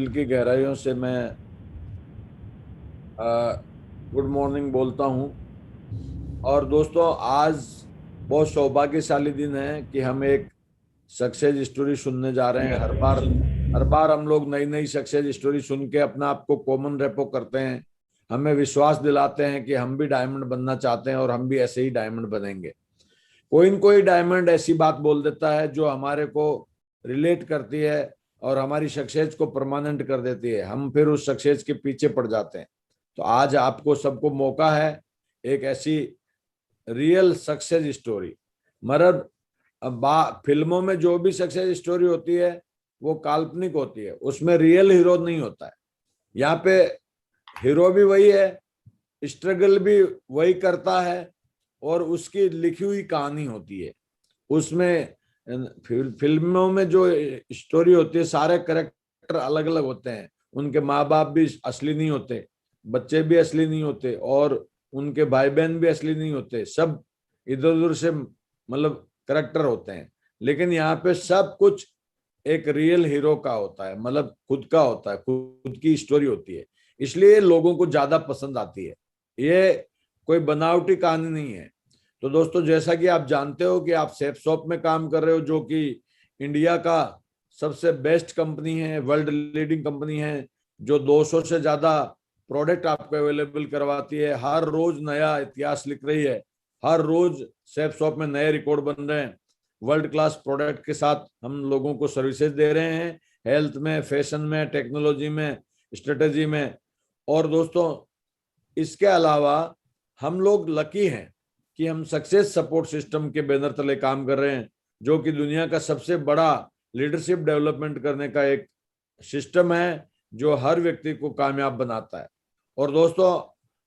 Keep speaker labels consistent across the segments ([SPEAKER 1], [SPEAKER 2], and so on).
[SPEAKER 1] दिल की गहराइयों से मैं गुड मॉर्निंग बोलता हूं। और दोस्तों, आज बहुत सौभाग्यशाली दिन है कि हम एक सक्सेस स्टोरी सुनने जा रहे हैं। हर बार हम लोग नई नई सक्सेस स्टोरी सुन के अपना आप को कॉमन रेपो करते हैं, हमें विश्वास दिलाते हैं कि हम भी डायमंड बनना चाहते हैं और हम भी ऐसे ही डायमंड बनेंगे। कोई न कोई डायमंड ऐसी बात बोल देता है जो हमारे को रिलेट करती है और हमारी सक्सेस को परमानेंट कर देती है। हम फिर उस सक्सेस के पीछे पड़ जाते हैं। तो आज आपको सबको मौका है एक ऐसी रियल सक्सेस स्टोरी। मतलब फिल्मों में जो भी सक्सेस स्टोरी होती है वो काल्पनिक होती है, उसमें रियल हीरो नहीं होता है। यहाँ पे हीरो भी वही है, स्ट्रगल भी वही करता है और उसकी लिखी हुई कहानी होती है। उसमें फिल्मों में जो स्टोरी होती है सारे करेक्टर अलग अलग होते हैं, उनके माँ बाप भी असली नहीं होते, बच्चे भी असली नहीं होते और उनके भाई बहन भी असली नहीं होते, सब इधर उधर से मतलब करेक्टर होते हैं। लेकिन यहाँ पे सब कुछ एक रियल हीरो का होता है, मतलब खुद का होता है, खुद की स्टोरी होती है, इसलिए लोगों को ज्यादा पसंद आती है। ये कोई बनावटी कहानी नहीं है। तो दोस्तों, जैसा कि आप जानते हो कि आप सेफ शॉप में काम कर रहे हो, जो कि इंडिया का सबसे बेस्ट कंपनी है, वर्ल्ड लीडिंग कंपनी है, जो 200 से ज्यादा प्रोडक्ट आपको अवेलेबल करवाती है, हर रोज नया इतिहास लिख रही है, हर रोज सेफ शॉप में नए रिकॉर्ड बन रहे हैं। वर्ल्ड क्लास प्रोडक्ट के साथ हम लोगों को सर्विसेज दे रहे हैं, हेल्थ में, फैशन में, टेक्नोलॉजी में, स्ट्रेटेजी में। और दोस्तों, इसके अलावा हम लोग लकी हैं कि हम सक्सेस सपोर्ट सिस्टम के बैनर तले काम कर रहे हैं, जो कि दुनिया का सबसे बड़ा लीडरशिप डेवलपमेंट करने का एक सिस्टम है जो हर व्यक्ति को कामयाब बनाता है। और दोस्तों,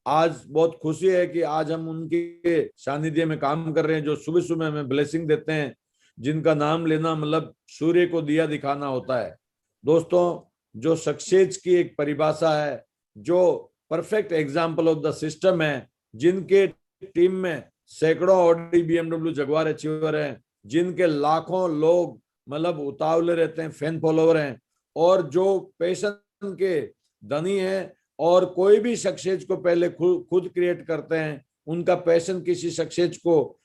[SPEAKER 1] आज बहुत खुशी है कि आज हम उनके सानिध्य में काम कर रहे हैं जो सुबह सुबह हमें ब्लेसिंग देते हैं, जिनका नाम लेना मतलब सूर्य को दिया दिखाना होता है। दोस्तों, जो सक्सेस की एक परिभाषा है, जो perfect example of the system है, जिनके टीम में सैकड़ों ऑडी बीएमडब्ल्यू जगुआर अचीवर हैं, जिनके लाखों लोग मतलब उतावले रहते हैं, फैन फॉलोवर हैं, और जो पैशन के धनी हैं और कोई भी सक्सेस को पहले खुद क्रिएट करते हैं। उनका पैशन किसी सक्सेस को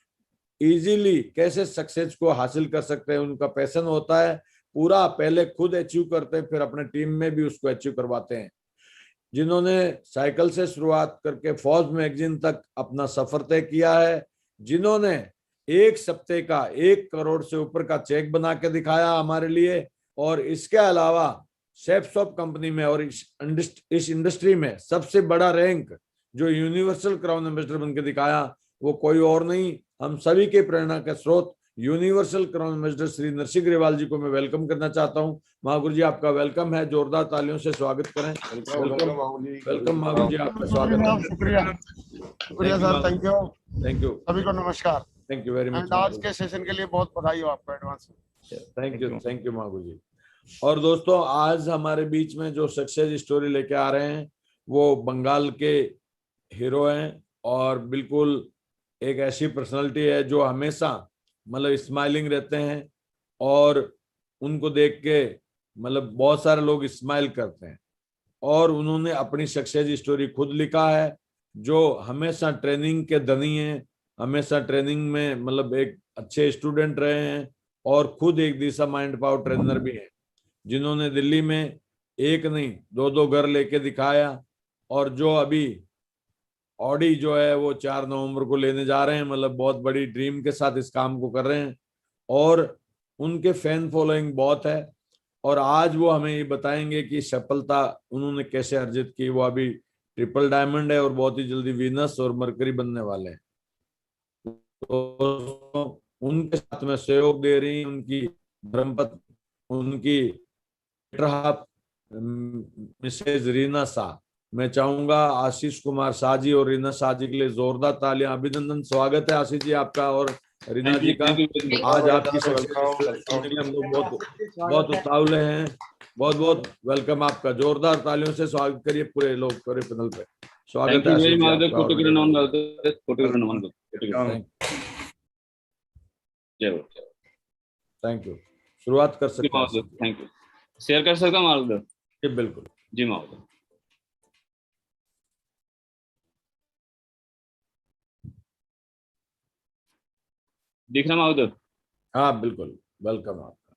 [SPEAKER 1] इजीली कैसे सक्सेस को हासिल कर सकते हैं, उनका पैशन होता है पूरा पहले खुद अचीव करते हैं, फिर अपने टीम में भी उसको अचीव करवाते हैं। जिन्होंने साइकिल से शुरुआत करके फौज मैगजीन तक अपना सफर तय किया है, जिन्होंने एक सप्ताह का 1 करोड़ से ऊपर का चेक बना के दिखाया हमारे लिए, और इसके अलावा सेफ शॉप कंपनी में और इस इंडस्ट्री में सबसे बड़ा रैंक जो यूनिवर्सल क्राउन एम्बेसडर बन के दिखाया, वो कोई और नहीं, हम सभी के प्रेरणा का स्रोत universal crown ambassador Shri Narsingh Grewal ji को मैं वेलकम करना चाहता हूं। महागुरु जी, आपका वेलकम है, जोरदार तालियों से स्वागत करें। वेलकम महागुरु जी, आपका स्वागत है।
[SPEAKER 2] शुक्रिया शुक्रिया sir, thank you.
[SPEAKER 1] Thank you,
[SPEAKER 2] सभी को नमस्कार।
[SPEAKER 1] Thank you very much.
[SPEAKER 2] आज के सेशन के लिए बहुत बधाई हो आपको एडवांस में।
[SPEAKER 1] थैंक यू महागुरु जी। और दोस्तों, आज हमारे बीच में जो सक्सेस स्टोरी लेके आ रहे हैं वो बंगाल के हीरो हैं, और बिल्कुल एक ऐसी पर्सनालिटी है जो हमेशा मतलब स्माइलिंग रहते हैं, और उनको देख के मतलब बहुत सारे लोग स्माइल करते हैं। और उन्होंने अपनी सक्सेस स्टोरी खुद लिखा है, जो हमेशा ट्रेनिंग के धनी हैं, हमेशा ट्रेनिंग में मतलब एक अच्छे स्टूडेंट रहे हैं, और खुद एक दिशा माइंड पावर ट्रेनर भी हैं, जिन्होंने दिल्ली में एक नहीं दो दो घर लेके दिखाया, और जो अभी ऑडी जो है वो 4 नवंबर को लेने जा रहे हैं, मतलब बहुत बड़ी ड्रीम के साथ इस काम को कर रहे हैं, और उनके फैन फॉलोइंग बहुत है। और आज वो हमें ये बताएंगे कि सफलता उन्होंने कैसे अर्जित की। वो अभी ट्रिपल डायमंड है और बहुत ही जल्दी वीनस और मरकरी बनने वाले हैं। तो उनके साथ में सहयोग दे रही उनकी धर्मपत्नी, उनकी मिसेज रीना शाह। मैं चाहूंगा आशीष कुमार शाह जी और रीना शाह जी के लिए जोरदार तालियां, अभिनंदन, स्वागत है आशीष जी आपका और रीना जी का। आज आपकी सुनने हम लोग बहुत उतावले हैं। बहुत बहुत वेलकम आपका, जोरदार तालियों से स्वागत करिए पूरे लोग, पूरे पैनल पे स्वागत है। Thank you. शुरुआत कर सकते हैं।
[SPEAKER 3] Thank you. शेयर कर सकता हूँ मार्ग।
[SPEAKER 1] जी बिल्कुल।
[SPEAKER 3] जी महोदय। दिख रहा महोदय?
[SPEAKER 1] हाँ बिल्कुल, वेलकम आपका।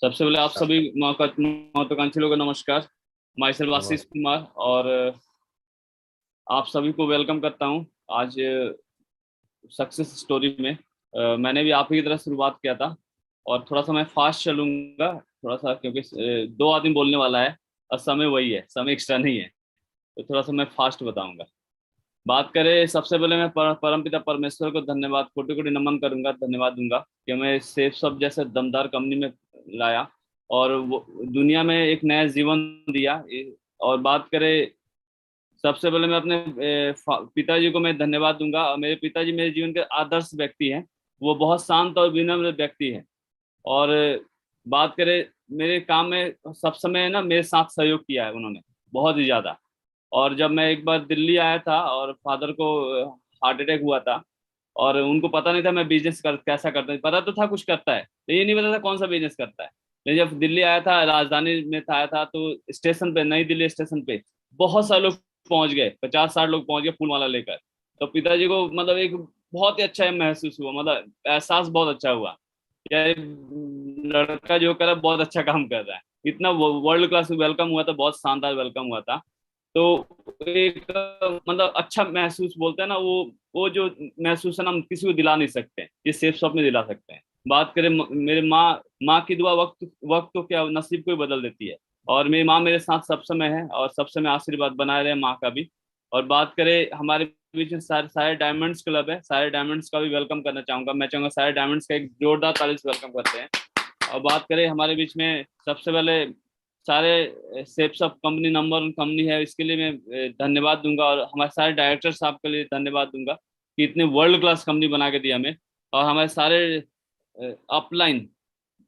[SPEAKER 3] सबसे पहले आप सभी महत्वाकांक्षी लोगों को नमस्कार। माई सेल्फ आशीष कुमार, और आप सभी को वेलकम करता हूं आज सक्सेस स्टोरी में। मैंने भी आप ही की तरह शुरुआत किया था, और थोड़ा सा मैं फास्ट चलूंगा थोड़ा सा, क्योंकि 2 आदमी बोलने वाला है और समय वही है, समय एक्स्ट्रा नहीं है, तो थोड़ा सा मैं फास्ट बताऊंगा। बात करें, सबसे पहले मैं परमपिता परमेश्वर को धन्यवाद, कोटि कोटि नमन करूंगा, धन्यवाद दूंगा कि हमें सेफ सब जैसे दमदार कंपनी में लाया और वो दुनिया में एक नया जीवन दिया। और बात करें, सबसे पहले मैं अपने पिताजी को मैं धन्यवाद दूंगा। और मेरे पिताजी मेरे जीवन के आदर्श व्यक्ति हैं। वो बहुत शांत और विनम्र व्यक्ति हैं। और बात करें, मेरे काम में सब समय ना मेरे साथ सहयोग किया है उन्होंने, बहुत ही ज्यादा। और जब मैं एक बार दिल्ली आया था और फादर को हार्ट अटैक हुआ था, और उनको पता नहीं था मैं बिजनेस कैसा करता हूँ। पता तो था कुछ करता है, लेकिन ये नहीं पता था कौन सा बिजनेस करता है। लेकिन जब दिल्ली आया था, राजधानी में था आया था, तो स्टेशन पे, नई दिल्ली स्टेशन पे बहुत सारे लोग पहुंच गए, 50-60 लोग पहुंच गए फूलमाला लेकर। तो पिताजी को मतलब एक बहुत ही अच्छा महसूस हुआ, मतलब एहसास बहुत अच्छा हुआ, यार लड़का जो कर रहा है बहुत अच्छा काम कर रहा है। इतना वर्ल्ड क्लास वेलकम हुआ था, बहुत शानदार वेलकम हुआ था। तो एक मतलब अच्छा महसूस बोलते हैं ना, वो जो महसूस है ना, हम किसी को दिला नहीं सकते, ये सेफ शॉप में दिला सकते हैं। बात करें मेरे माँ की दुआ वक्त वक्त तो क्या नसीब को ही बदल देती है। और मेरी माँ मेरे साथ सब समय है, और सब समय आशीर्वाद बनाए रहे माँ का भी। और बात करें, हमारे बीच में सारे डायमंड्स क्लब है, सारे डायमंड्स का भी वेलकम करना चाहूंगा। मैं चाहूंगा सारे डायमंड्स का एक जोरदार ताली से वेलकम करते हैं। और बात करें हमारे बीच में, सबसे पहले सारे ceps of company number 1 company है, इसके लिए मैं धन्यवाद दूंगा। और हमारे सारे डायरेक्टर साहब के लिए धन्यवाद दूंगा कि इतने वर्ल्ड क्लास कंपनी बना के दी हमें। और हमारे सारे अपलाइन,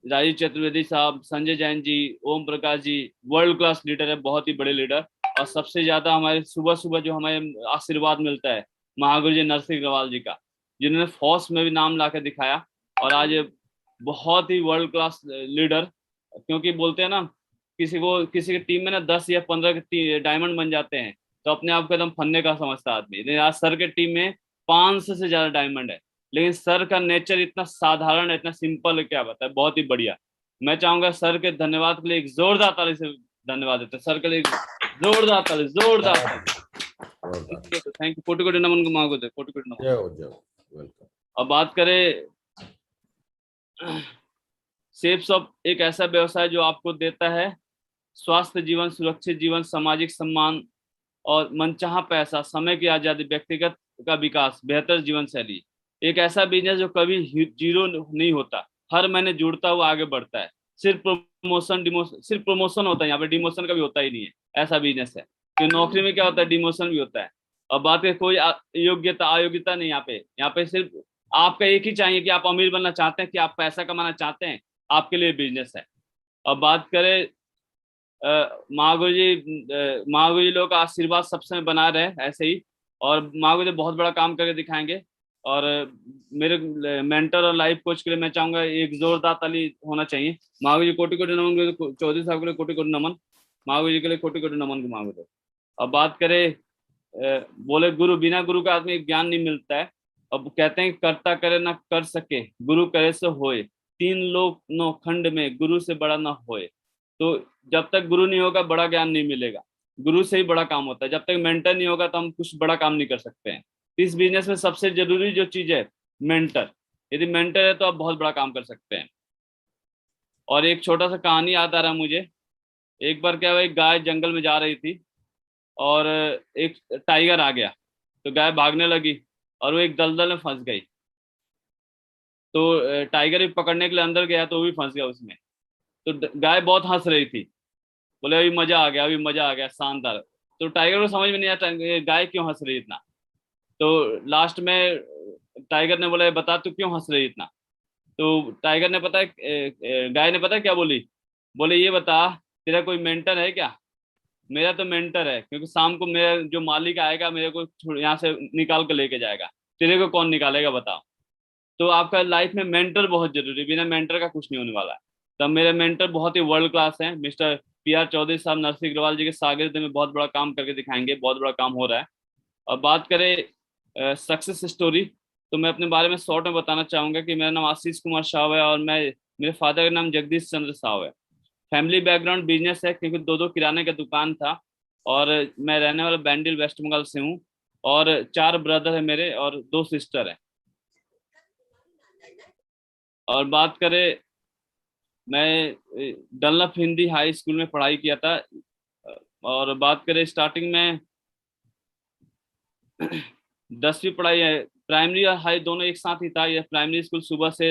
[SPEAKER 3] राजीव चतुर्वेदी साहब, Sanjay Jain ji, Om Prakash ji, world class leader है, बहुत ही बड़े लीडर। और सबसे ज्यादा हमारे सुबह सुबह जो हमें आशीर्वाद मिलता है, महागुरु जी नरसिंह अग्रवाल जी का, जिन्होंने फौज में भी नाम ला के दिखाया। और आज बहुत ही वर्ल्ड क्लास लीडर, क्योंकि बोलते हैं ना, किसी की टीम में ना 10 या 15 के डायमंड बन जाते हैं, तो अपने आप को एकदम फन्ने का समझता है आदमी। लेकिन आज सर के टीम में 500 से ज्यादा डायमंड है। लेकिन सर का नेचर इतना साधारण है, इतना सिंपल है, क्या बताए, बहुत ही बढ़िया। मैं चाहूंगा सर के धन्यवाद के लिए एक जोरदार ताली से धन्यवाद देते हैं सर के लिए, जोरदार ताली, जोरदार ताली। थैंक यू, कोटि कोटि नमन को मांगो, कोटि कोटि नमन।
[SPEAKER 1] जय हो, जय हो, वेलकम।
[SPEAKER 3] अब बात करें, सेफ शॉप एक ऐसा व्यवसाय जो आपको देता है स्वास्थ्य जीवन, सुरक्षित जीवन, सामाजिक सम्मान और मनचाहा पैसा, समय की आजादी, व्यक्तिगत का विकास, बेहतर जीवन शैली। एक ऐसा बिजनेस जो कभी जीरो नहीं होता, हर महीने जुड़ता हुआ आगे बढ़ता है। सिर्फ प्रमोशन डिमोशन, सिर्फ प्रमोशन होता है यहाँ पे, डिमोशन कभी होता ही नहीं है। ऐसा बिजनेस है कि नौकरी में क्या होता है, डिमोशन भी होता है। और बात है, कोई योग्यता अयोग्यता नहीं यहाँ पे सिर्फ आपका एक ही चाहिए कि आप अमीर बनना चाहते हैं, कि आप पैसा कमाना चाहते हैं, आपके लिए बिजनेस है। अब बात करें, महागुरु जी लोग का आशीर्वाद सब समय बना रहे ऐसे ही। और महागुरु जी बहुत बड़ा काम करके दिखाएंगे। और मेरे मेंटर और लाइफ कोच के लिए मैं चाहूंगा एक जोरदार ताली होना चाहिए। महागुरु जी कोटि कोटि नमन, चौधरी साहब के लिए कोटि कोटि नमन, महागुरु जी के लिए कोटि कोटि नमन को महागुरु। अब बात करें, बोले गुरु, बिना गुरु का आदमी ज्ञान नहीं मिलता है। अब कहते हैं करता करे ना कर सके, गुरु करे से होए, 3 लोक 9 खंड में गुरु से बड़ा ना होए। तो जब तक गुरु नहीं होगा, बड़ा ज्ञान नहीं मिलेगा। गुरु से ही बड़ा काम होता है। जब तक मेंटर नहीं होगा, तो हम कुछ बड़ा काम नहीं कर सकते हैं। इस बिजनेस में सबसे जरूरी जो चीज है, मेंटर। यदि मेंटर है तो आप बहुत बड़ा काम कर सकते हैं। और एक छोटा सा कहानी याद आ रहा है मुझे। एक बार क्या हुआ, एक गाय जंगल में जा रही थी, और एक टाइगर आ गया, तो गाय भागने लगी, और वो एक दलदल में फंस गई। तो टाइगर भी पकड़ने के लिए अंदर गया, तो वो भी फंस गया उसमें। तो गाय बहुत हंस रही थी, बोले अभी मजा आ गया, अभी मजा आ गया, शानदार। तो टाइगर को समझ में नहीं आता गाय क्यों हंस रही इतना। तो लास्ट में टाइगर ने बोला, बता तू क्यों हंस रही इतना। तो टाइगर ने पता गाय ने पता क्या बोली, बोले ये बता, तेरा कोई मेंटर है क्या। मेरा तो मेंटर है, क्योंकि शाम को मेरा जो मालिक आएगा, मेरे को यहाँ से निकाल कर लेके जाएगा। तेरे को कौन निकालेगा बताओ। तो आपका लाइफ में मेंटर बहुत जरूरी है, बिना मेंटर का कुछ नहीं होने वाला है। तब मेरे मेंटर बहुत ही वर्ल्ड क्लास हैं, मिस्टर PR चौधरी साहब नरसिंह अग्रवाल जी के शागिर्द में बहुत बड़ा काम करके दिखाएंगे, बहुत बड़ा काम हो रहा है। और बात करें सक्सेस स्टोरी, तो मैं अपने बारे में शॉर्ट में बताना चाहूंगा कि मेरा नाम आशीष कुमार साहब है और मेरे फादर का नाम जगदीश चंद्र साहब है। फैमिली बैकग्राउंड बिजनेस है, क्योंकि दो किराने का दुकान था, और मैं रहने वाला बैंडिल वेस्ट बंगाल से हूँ। और 4 ब्रदर है मेरे और 2 सिस्टर है। और बात करें, मैं डनलप हिंदी हाई स्कूल में पढ़ाई किया था। और बात करें स्टार्टिंग में 10वीं पढ़ाई है, प्राइमरी और हाई दोनों एक साथ ही था। यह प्राइमरी स्कूल सुबह से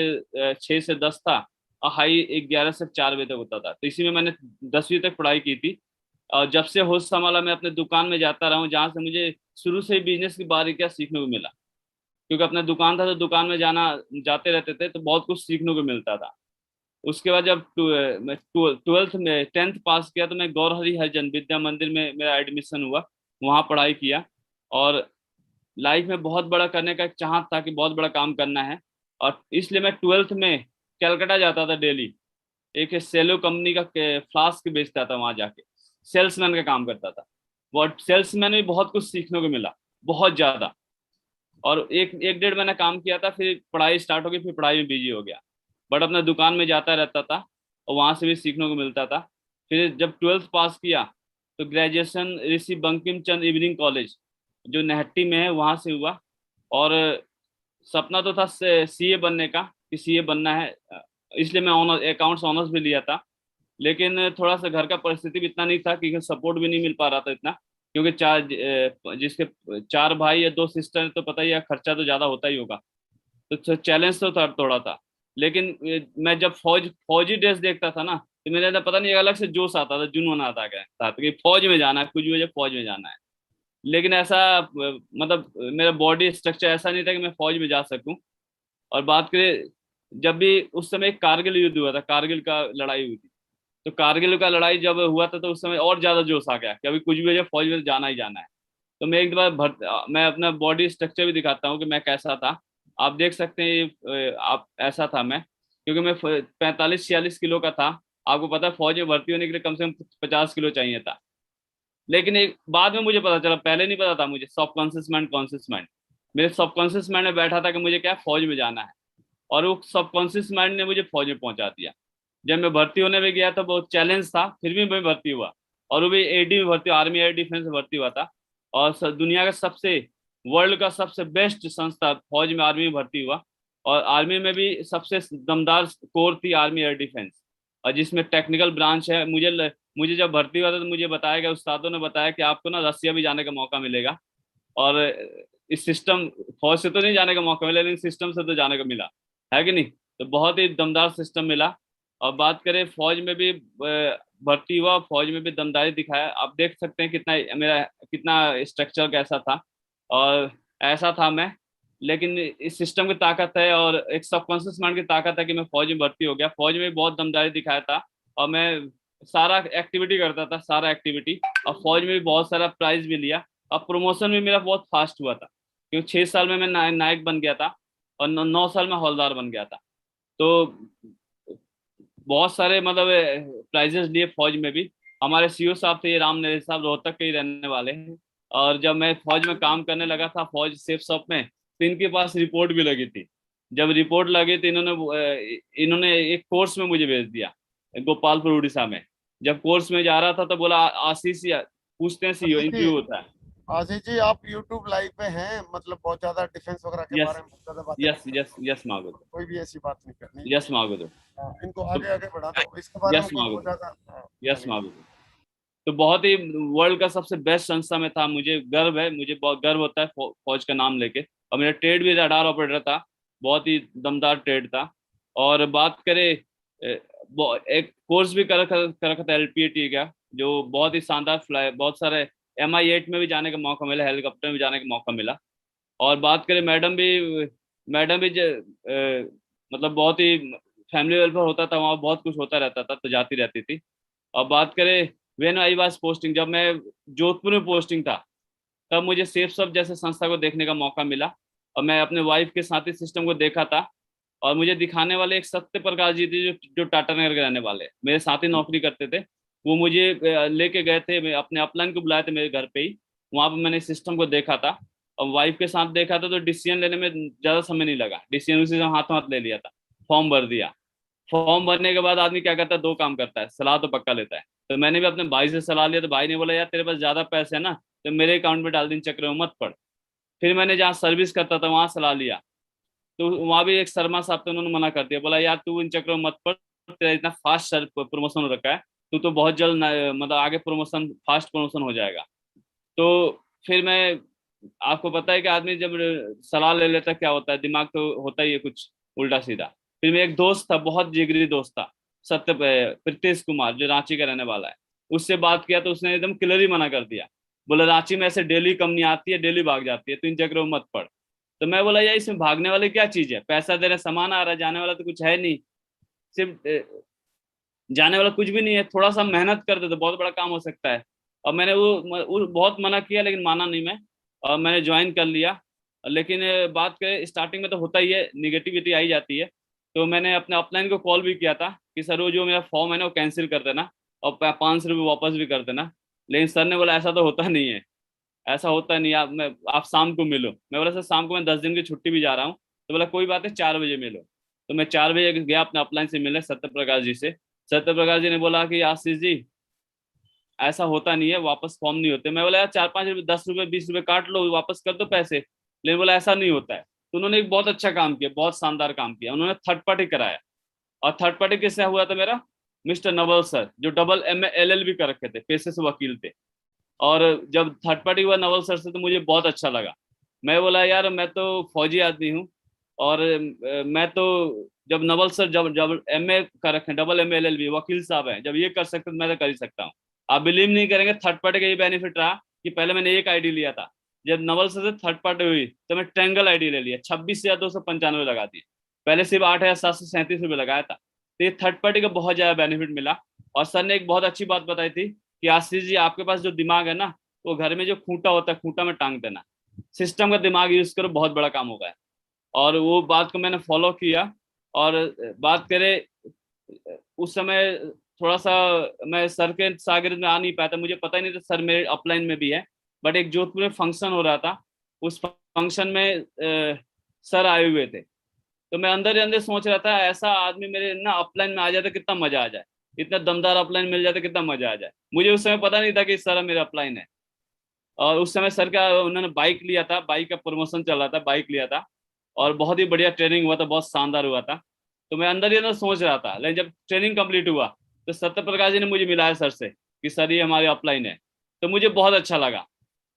[SPEAKER 3] 6 से 10 था, और हाई 11 से 4 बजे तक होता था। तो इसी में मैंने 10वीं तक पढ़ाई की थी। और जब से होश संभाला मैं अपने दुकान में जाता रहा हूँ, जहाँ से मुझे शुरू से ही बिजनेस की बारीकियां सीखने को मिला। क्योंकि अपना दुकान था तो दुकान में जाते रहते थे, तो बहुत कुछ सीखने को मिलता था। उसके बाद जब मैं 12th में 10th पास किया, तो मैं गौरहरि हरिजन विद्या मंदिर में मेरा एडमिशन हुआ, वहाँ पढ़ाई किया। और लाइफ में बहुत बड़ा करने का एक चाहत था कि बहुत बड़ा काम करना है, और इसलिए मैं 12th में कलकत्ता जाता था डेली। एक सेलो कंपनी का फ्लास्क बेचता था, वहां जाके सेल्समैन का काम करता था। वो सेल्समैन में बहुत कुछ सीखने को मिला, बहुत ज्यादा। और एक 1.5 महीना काम किया था, फिर पढ़ाई स्टार्ट हो गई, फिर पढ़ाई में बिजी हो गया। बट अपना दुकान में जाता रहता था, और वहां से भी सीखने को मिलता था। फिर जब 12th पास किया, तो ग्रेजुएशन ऋषि बंकिम चंद इवनिंग कॉलेज जो नेहट्टी में है, वहां से हुआ। और सपना तो था CA बनने का, कि CA बनना है, इसलिए मैं ऑनर अकाउंट्स ऑनर्स भी लिया था। लेकिन थोड़ा सा घर का परिस्थिति भी इतना नहीं था, क्योंकि सपोर्ट भी नहीं मिल पा रहा था इतना। क्योंकि जिसके 4 भाई या 2 सिस्टर, तो पता ही है खर्चा तो ज्यादा होता ही होगा। तो चैलेंज तो था थोड़ा था। लेकिन मैं जब फौजी ड्रेस देखता था ना, तो मेरे अंदर पता नहीं एक अलग से जोश आता था, जुनून आता गया था कि फौज में जाना है, कुछ भी मुझे फौज में जाना है। लेकिन ऐसा मतलब मेरा बॉडी स्ट्रक्चर ऐसा नहीं था कि मैं फौज में जा सकूं। और बात करें, जब भी उस समय कारगिल युद्ध हुआ था, कारगिल का लड़ाई हुई थी, तो कारगिल का लड़ाई जब हुआ था, तो उस समय और ज्यादा जोश आ गया कि अभी कुछ भी हो जाए, फौज में जाना ही जाना है। तो मैं एक बार मैं अपना बॉडी स्ट्रक्चर भी दिखाता हूँ कि मैं कैसा था। आप देख सकते हैं, आप ऐसा था मैं, क्योंकि मैं 45-46 किलो का था। आपको पता है फौज में भर्ती होने के लिए कम से कम 50 किलो चाहिए था। लेकिन एक बाद में मुझे पता चला, पहले नहीं पता था मुझे, सबकॉन्शियस माइंड कॉन्शियस माइंड, मेरे सबकॉन्शियस माइंड में बैठा था कि मुझे क्या फौज में जाना है। और वो सबकॉन्शियस माइंड ने मुझे फौज में पहुंचा दिया। जब मैं भर्ती होने में गया तो बहुत चैलेंज था, फिर भी मैं भर्ती हुआ। और वो भी AD में भर्ती, आर्मी एयर डिफेंस में भर्ती हुआ था। और दुनिया का वर्ल्ड का सबसे बेस्ट संस्था फौज में, आर्मी में भर्ती हुआ। और आर्मी में भी सबसे दमदार कोर थी आर्मी एयर डिफेंस, और जिसमें टेक्निकल ब्रांच है। मुझे जब भर्ती हुआ था, तो मुझे बताया गया, उस्तादों ने बताया कि आपको ना रसिया भी जाने का मौका मिलेगा। और इस सिस्टम, फौज से तो नहीं जाने का मौका मिला, लेकिन सिस्टम से तो जाने को मिला, है कि नहीं। तो बहुत ही दमदार सिस्टम मिला। और बात करें फौज में भी भर्ती हुआ, फौज में भी दमदारी दिखाया। आप देख सकते हैं कितना स्ट्रक्चर कैसा था, और ऐसा था मैं। लेकिन इस सिस्टम की ताकत है, और एक सबकॉन्शियस माइंड की ताकत है कि मैं फौज में भर्ती हो गया। फौज में भी बहुत दमदारी दिखाया था, और मैं सारा एक्टिविटी करता था, सारा एक्टिविटी। और फौज में भी बहुत सारा प्राइज भी लिया। और प्रमोशन भी मेरा बहुत फास्ट हुआ था, क्योंकि 6 साल में मैं नायक बन गया था, और 9 साल में हवलदार बन गया था। तो बहुत सारे मतलब प्राइजेस लिए फौज में भी। हमारे CO साहब थे, ये राम नरेश साहब, रोहतक के ही रहने वाले हैं। और जब मैं फौज में काम करने लगा था, फौज सेफ शॉप में, तो इनके पास रिपोर्ट भी लगी थी। जब रिपोर्ट लगी, तो इन्होंने एक कोर्स में मुझे भेज दिया, गोपालपुर उड़ीसा में। जब कोर्स में जा रहा था, तो बोला आशीष पूछते हैं, CEO
[SPEAKER 2] आशीष जी,
[SPEAKER 3] इंटरव्यू होता है।
[SPEAKER 2] आशीष जी, आप YouTube लाइव पे हैं, मतलब बहुत ज्यादा डिफेंस वगैरह के
[SPEAKER 3] यस
[SPEAKER 2] बारे में बहुत ज्यादा बातें
[SPEAKER 3] यस
[SPEAKER 2] नहीं
[SPEAKER 3] यस
[SPEAKER 2] करते।
[SPEAKER 3] यस मागो,
[SPEAKER 2] कोई भी ऐसी बात नहीं करनी।
[SPEAKER 3] यस मागो दो।
[SPEAKER 2] इनको
[SPEAKER 3] तो
[SPEAKER 2] आगे आगे बढ़ा दो, इसके बारे में
[SPEAKER 3] यस
[SPEAKER 2] कुछ
[SPEAKER 3] मागो
[SPEAKER 2] बहुत
[SPEAKER 3] दो,
[SPEAKER 2] ज्यादा।
[SPEAKER 3] यस
[SPEAKER 2] चलिए।
[SPEAKER 3] मागो दो। तो बहुत ही वर्ल्ड का सबसे बेस्ट संस्था में था, मुझे गर्व है, मुझे बहुत गर्व होता है फौज का नाम लेके। और मेरा ट्रेड भी रडार ऑपरेटर था, बहुत ही दमदार ट्रेड था। और बात करें, एक कोर्स भी कर रखा था LPAT का, जो बहुत ही शानदार फ्लाई, बहुत सारे MI8 में भी जाने का मौका मिला, हेलीकॉप्टर में भी जाने का मौका मिला। और बात करें, मैडम भी मतलब बहुत ही फैमिली वेलफेयर होता था, वहाँ बहुत कुछ होता रहता था, तो जाती रहती थी। और बात करें, व्हेन आई वाज पोस्टिंग, जब मैं जोधपुर में पोस्टिंग था, तब मुझे सेफ सब जैसे संस्था को देखने का मौका मिला। और मैं अपने वाइफ के साथ ही सिस्टम को देखा था। और मुझे दिखाने वाले एक सत्य प्रकाश जी थे, जो टाटा नगर के रहने वाले, मेरे साथ ही नौकरी करते थे। वो मुझे लेके गए थे, मैं अपने अपलाइन को बुलाए थे मेरे घर पे ही। वहां पर मैंने सिस्टम को देखा था और वाइफ के साथ देखा था, तो डिसीजन लेने में ज्यादा समय नहीं लगा, डिसीजन उसी से हाथों हाथ ले लिया था। फॉर्म भर दिया। फॉर्म भरने के बाद आदमी क्या करता है, दो काम करता है, सलाह तो पक्का लेता है। तो मैंने भी अपने भाई से सलाह लिया, तो भाई ने बोला यार तेरे पास ज्यादा पैसे है ना, तो मेरे अकाउंट में डाल, दिन चक्कर में मत पड़। फिर मैंने जहाँ सर्विस करता था वहां सलाह लिया, तो वहां भी एक शर्मा साहब थे, उन्होंने मना कर दिया, बोला यार तू इन चक्करों में मत पड़, तेरा इतना फास्ट प्रमोशन हो रखा है, तू तो बहुत जल्द मतलब आगे प्रमोशन, फास्ट प्रमोशन हो जाएगा। तो फिर मैं, आपको पता है कि आदमी जब सलाह ले लेता है, क्या होता है, दिमाग तो होता ही है कुछ उल्टा सीधा। फिर मेरा एक दोस्त था, बहुत जिगरी दोस्त था, प्रीतेश कुमार, जो रांची का रहने वाला है। उससे बात किया तो उसने एकदम क्लियर ही मना कर दिया, बोला रांची में ऐसे डेली कंपनी आती है, डेली भाग जाती है, तो इन चक्करों में मत पड़। तो मैं बोला यार इसमें भागने वाली क्या चीज है, पैसा दे रहे, सामान आ रहा है, जाने वाला तो कुछ है नहीं, सिर्फ जाने वाला कुछ भी नहीं है, थोड़ा सा मेहनत कर दे तो बहुत बड़ा काम हो सकता है। और मैंने वो बहुत मना किया, लेकिन माना नहीं मैं, और मैंने ज्वाइन कर लिया। लेकिन बात करें, स्टार्टिंग में तो होता ही है, निगेटिविटी आई जाती है। तो मैंने अपने अपलाइन को कॉल भी किया था कि सर वो जो मेरा फॉर्म है ना वो कैंसिल कर देना, और 500 रुपये वापस भी कर देना। लेकिन सर ने बोला ऐसा तो होता नहीं है, ऐसा होता नहीं, आप शाम को मिलो। मैं बोला सर शाम को मैं 10 दिन की छुट्टी भी जा रहा हूँ। तो बोला कोई बात है, 4 बजे मिलो। तो मैं 4 बजे गया अपने अपलाइन से मिलने सत्य प्रकाश जी से। सत्य प्रकाश जी ने बोला कि आशीष जी ऐसा होता नहीं है, वापस फॉर्म नहीं होते। मैं बोला यार 4-5 रुपये, 10 रुपये, 20 रुपये काट लो, वापस कर दो पैसे। लेकिन बोला ऐसा नहीं होता है। तो उन्होंने एक बहुत अच्छा काम किया, बहुत शानदार काम किया, उन्होंने थर्ड पार्टी कराया। और थर्ड पार्टी किससे हुआ था मेरा, मिस्टर नवल सर, जो डबल MA LLB कर रखे थे, पेशे से वकील थे। और जब थर्ड पार्टी हुआ नवल सर से, तो मुझे बहुत अच्छा लगा। मैं बोला यार मैं तो फौजी आदमी हूँ, और मैं तो, जब नवल सर जब जब MA कर रखे हैं, डबल MA LLB, वकील साहब हैं, जब ये कर सकते तो मैं तो कर ही सकता हूँ। आप बिलीव नहीं करेंगे, थर्ड पार्टी का ये बेनिफिट रहा कि पहले मैंने एक आईडी लिया था, जब नवल सर से थर्ड पार्टी हुई तो मैं ट्रेंगल आईडी ले लिया, 26,295 लगा दिए। पहले सिर्फ 8,737 रुपये लगाया था। तो ये थर्ड पार्टी का बहुत ज्यादा बेनिफिट मिला। और सर ने एक बहुत अच्छी बात बताई थी कि आशीष जी आपके पास जो दिमाग है ना, वो घर में जो खूंटा होता है, खूंटा में टांग देना, सिस्टम का दिमाग यूज करो, बहुत बड़ा काम होगा। और वो बात को मैंने फॉलो किया। और बात करें, उस समय थोड़ा सा मैं सर के शागिर्द में आ नहीं पाया था, मुझे पता ही नहीं था सर मेरे अपलाइन में भी है। बट एक जोधपुर में फंक्शन हो रहा था, उस फंक्शन में सर आए हुए थे। तो मैं अंदर ही अंदर सोच रहा था, ऐसा आदमी मेरे ना अपलाइन में आ जाता कितना मजा आ जाए, इतना दमदार अपलाइन मिल जाता कितना मजा आ जाए। मुझे उस समय पता नहीं था कि सर मेरा अपलाइन है। और उस समय सर का, उन्होंने बाइक लिया था, बाइक का प्रमोशन चल रहा था, बाइक लिया था, और बहुत ही बढ़िया ट्रेनिंग हुआ था, बहुत शानदार हुआ था। तो मैं अंदर ही अंदर सोच रहा था, लेकिन जब ट्रेनिंग कंप्लीट हुआ तो सत्य प्रकाश जी ने मुझे मिलाया सर से कि सर ये हमारे अपलाइन है। तो मुझे बहुत अच्छा लगा।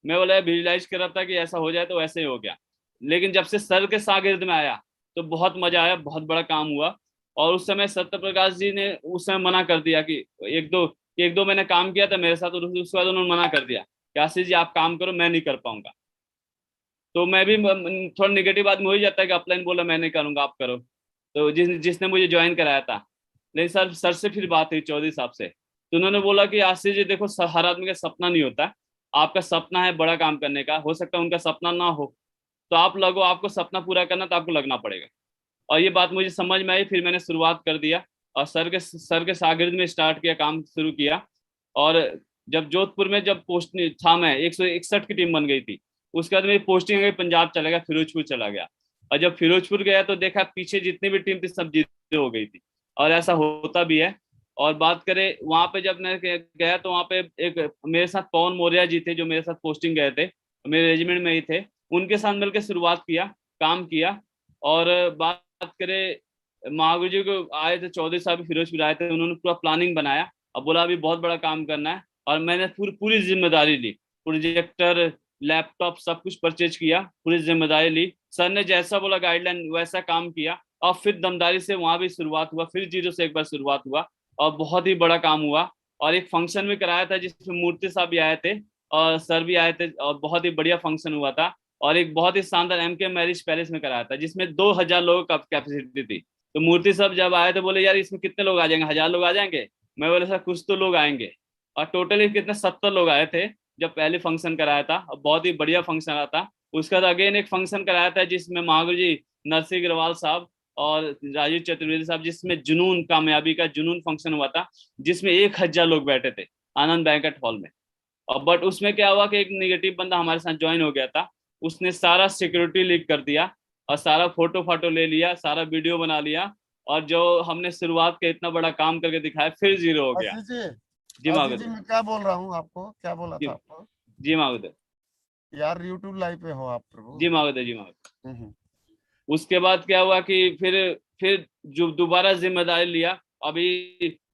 [SPEAKER 3] मैं बोला विजुलाइज कर रहा था कि ऐसा हो जाए, तो वैसे ही हो गया। लेकिन जब से सर के शागिर्द में आया तो बहुत मजा आया, बहुत बड़ा काम हुआ। और उस समय सत्य प्रकाश जी ने उस समय मना कर दिया कि एक दो महीने काम किया था मेरे साथ, और उसके बाद उन्होंने मना कर दिया कि आशीष जी आप काम करो, मैं नहीं कर पाऊंगा। तो मैं भी थोड़ा निगेटिव आदमी हो ही जाता है कि अपलाइन बोला मैं नहीं करूंगा, आप करो। तो जिसने मुझे ज्वाइन कराया था, लेकिन सर से फिर बात हुई चौधरी साहब से, तो उन्होंने बोला कि आशीष जी देखो, हर आदमी का सपना नहीं होता है, आपका सपना है बड़ा काम करने का, हो सकता है उनका सपना ना हो, तो आप लगो, आपको सपना पूरा करना तो आपको लगना पड़ेगा। और ये बात मुझे समझ में आई, फिर मैंने शुरुआत कर दिया, और सर के शागिर्द में स्टार्ट किया, काम शुरू किया। और जब जोधपुर में जब पोस्ट था, मैं 161 की टीम बन गई थी। उसके बाद मेरी पोस्टिंग गई, पंजाब चला गया, फिरोजपुर चला गया। और जब फिरोजपुर गया तो देखा पीछे जितनी भी टीम थी सब जीरो हो गई थी, और ऐसा होता भी है। और बात करें वहां पे, जब मैं गया तो वहां पे एक मेरे साथ पवन मौर्य जी थे, जो मेरे साथ पोस्टिंग गए थे, मेरे रेजिमेंट में ही थे। उनके साथ मिलकर शुरुआत किया, काम किया। और बात करें, महागुरु जी को आए थे, चौधरी साहब फिरोजपुर आए थे, उन्होंने पूरा प्लानिंग बनाया और बोला अभी बहुत बड़ा काम करना है। और मैंने पूरी जिम्मेदारी ली, प्रोजेक्टर, लैपटॉप सब कुछ परचेज किया, पूरी जिम्मेदारी ली। सर ने जैसा बोला गाइडलाइन वैसा काम किया। और फिर दमदारी से वहां भी शुरुआत हुआ, फिर जीरो से एक बार शुरुआत हुआ, और बहुत ही बड़ा काम हुआ। और एक फंक्शन भी कराया था जिसमें मूर्ति साहब भी आए थे और सर भी आए थे, और बहुत ही बढ़िया फंक्शन हुआ था। और एक बहुत ही शानदार MK मैरिज पैलेस में कराया था, जिसमें 2,000 लोगों का कैपेसिटी थी। तो मूर्ति साहब जब आए तो बोले यार इसमें कितने लोग आ जाएंगे, 1,000 लोग आ जाएंगे। मैं बोले सर कुछ तो लोग आएंगे। और टोटली कितने 70 लोग आए थे जब पहले फंक्शन कराया था, और बहुत ही बढ़िया फंक्शन रहा था। उसके बाद अगेन एक फंक्शन कराया था जिसमें महागुरु जी, नरसिंह अग्रवाल साहब और राजीव चतुर्वेदी साहब, जिसमें जुनून, कामयाबी का जुनून फंक्शन हुआ था, जिसमें 1000 लोग बैठे थे आनंद बैंकेट हॉल में। और बट उसमें क्या हुआ कि एक निगेटिव बंदा हमारे साथ ज्वाइन हो गया था, उसने सारा सिक्योरिटी लीक कर दिया और सारा फोटो फाटो ले लिया, सारा वीडियो बना लिया, और जो हमने शुरुआत के इतना बड़ा काम करके दिखाया फिर जीरो हो गया।
[SPEAKER 2] आशीष जी,
[SPEAKER 3] जी
[SPEAKER 2] आशीष जी,
[SPEAKER 3] महागुदे।
[SPEAKER 2] मैं क्या बोल रहा हूँ आपको, क्या बोला
[SPEAKER 3] जी
[SPEAKER 2] था आपको
[SPEAKER 3] जी महागुदे।
[SPEAKER 2] यार, यूट्यूब लाइव पे हो आप प्रभु।
[SPEAKER 3] जी महागुदे। जी महागुदे।
[SPEAKER 2] हम्म।
[SPEAKER 3] उसके बाद क्या हुआ कि फिर जो दोबारा जिम्मेदारी लिया। अभी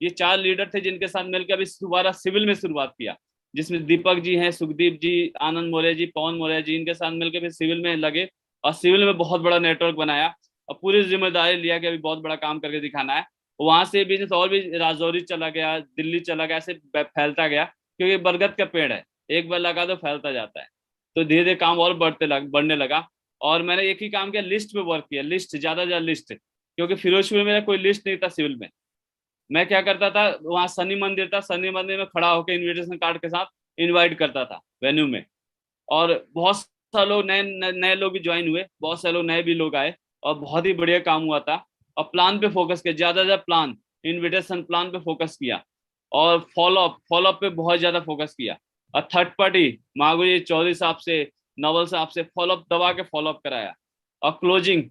[SPEAKER 3] ये 4 लीडर थे जिनके साथ मिलकर अभी दोबारा सिविल में शुरुआत किया, जिसमें दीपक जी हैं, सुखदीप जी, आनंद मौर्य जी, पवन मौर्य जी, इनके साथ मिलकर फिर सिविल में लगे और सिविल में बहुत बड़ा नेटवर्क बनाया और पूरी जिम्मेदारी लिया कि अभी बहुत बड़ा काम करके दिखाना है। वहां से बिजनेस और भी राजौरी चला गया, दिल्ली चला गया, ऐसे फैलता गया, क्योंकि बरगद का पेड़ है, एक बार लगा तो फैलता जाता है। तो धीरे धीरे काम और बढ़ने लगा। और मैंने एक ही काम किया, लिस्ट पे वर्क किया, लिस्ट ज्यादा लिस्ट, क्योंकि फिरोजपुर में मेरा कोई लिस्ट नहीं था सिविल में। मैं क्या करता था, वहाँ शनि मंदिर था, शनि मंदिर में खड़ा होकर इनविटेशन कार्ड के साथ इनवाइट करता था वेन्यू में। और बहुत सारे लोग नए नए लोग भी ज्वाइन हुए, बहुत सारे लोग नए भी लोग आए और बहुत ही बढ़िया काम हुआ था। और प्लान पे फोकस किया, ज्यादा प्लान, इन्विटेशन प्लान पे फोकस किया और फॉलोअप पे बहुत ज्यादा फोकस किया। और थर्ड पार्टी महागुरी चौधरी साहब से, नवल साहब से फॉलोअप दबा के फॉलोअप कराया। और क्लोजिंग,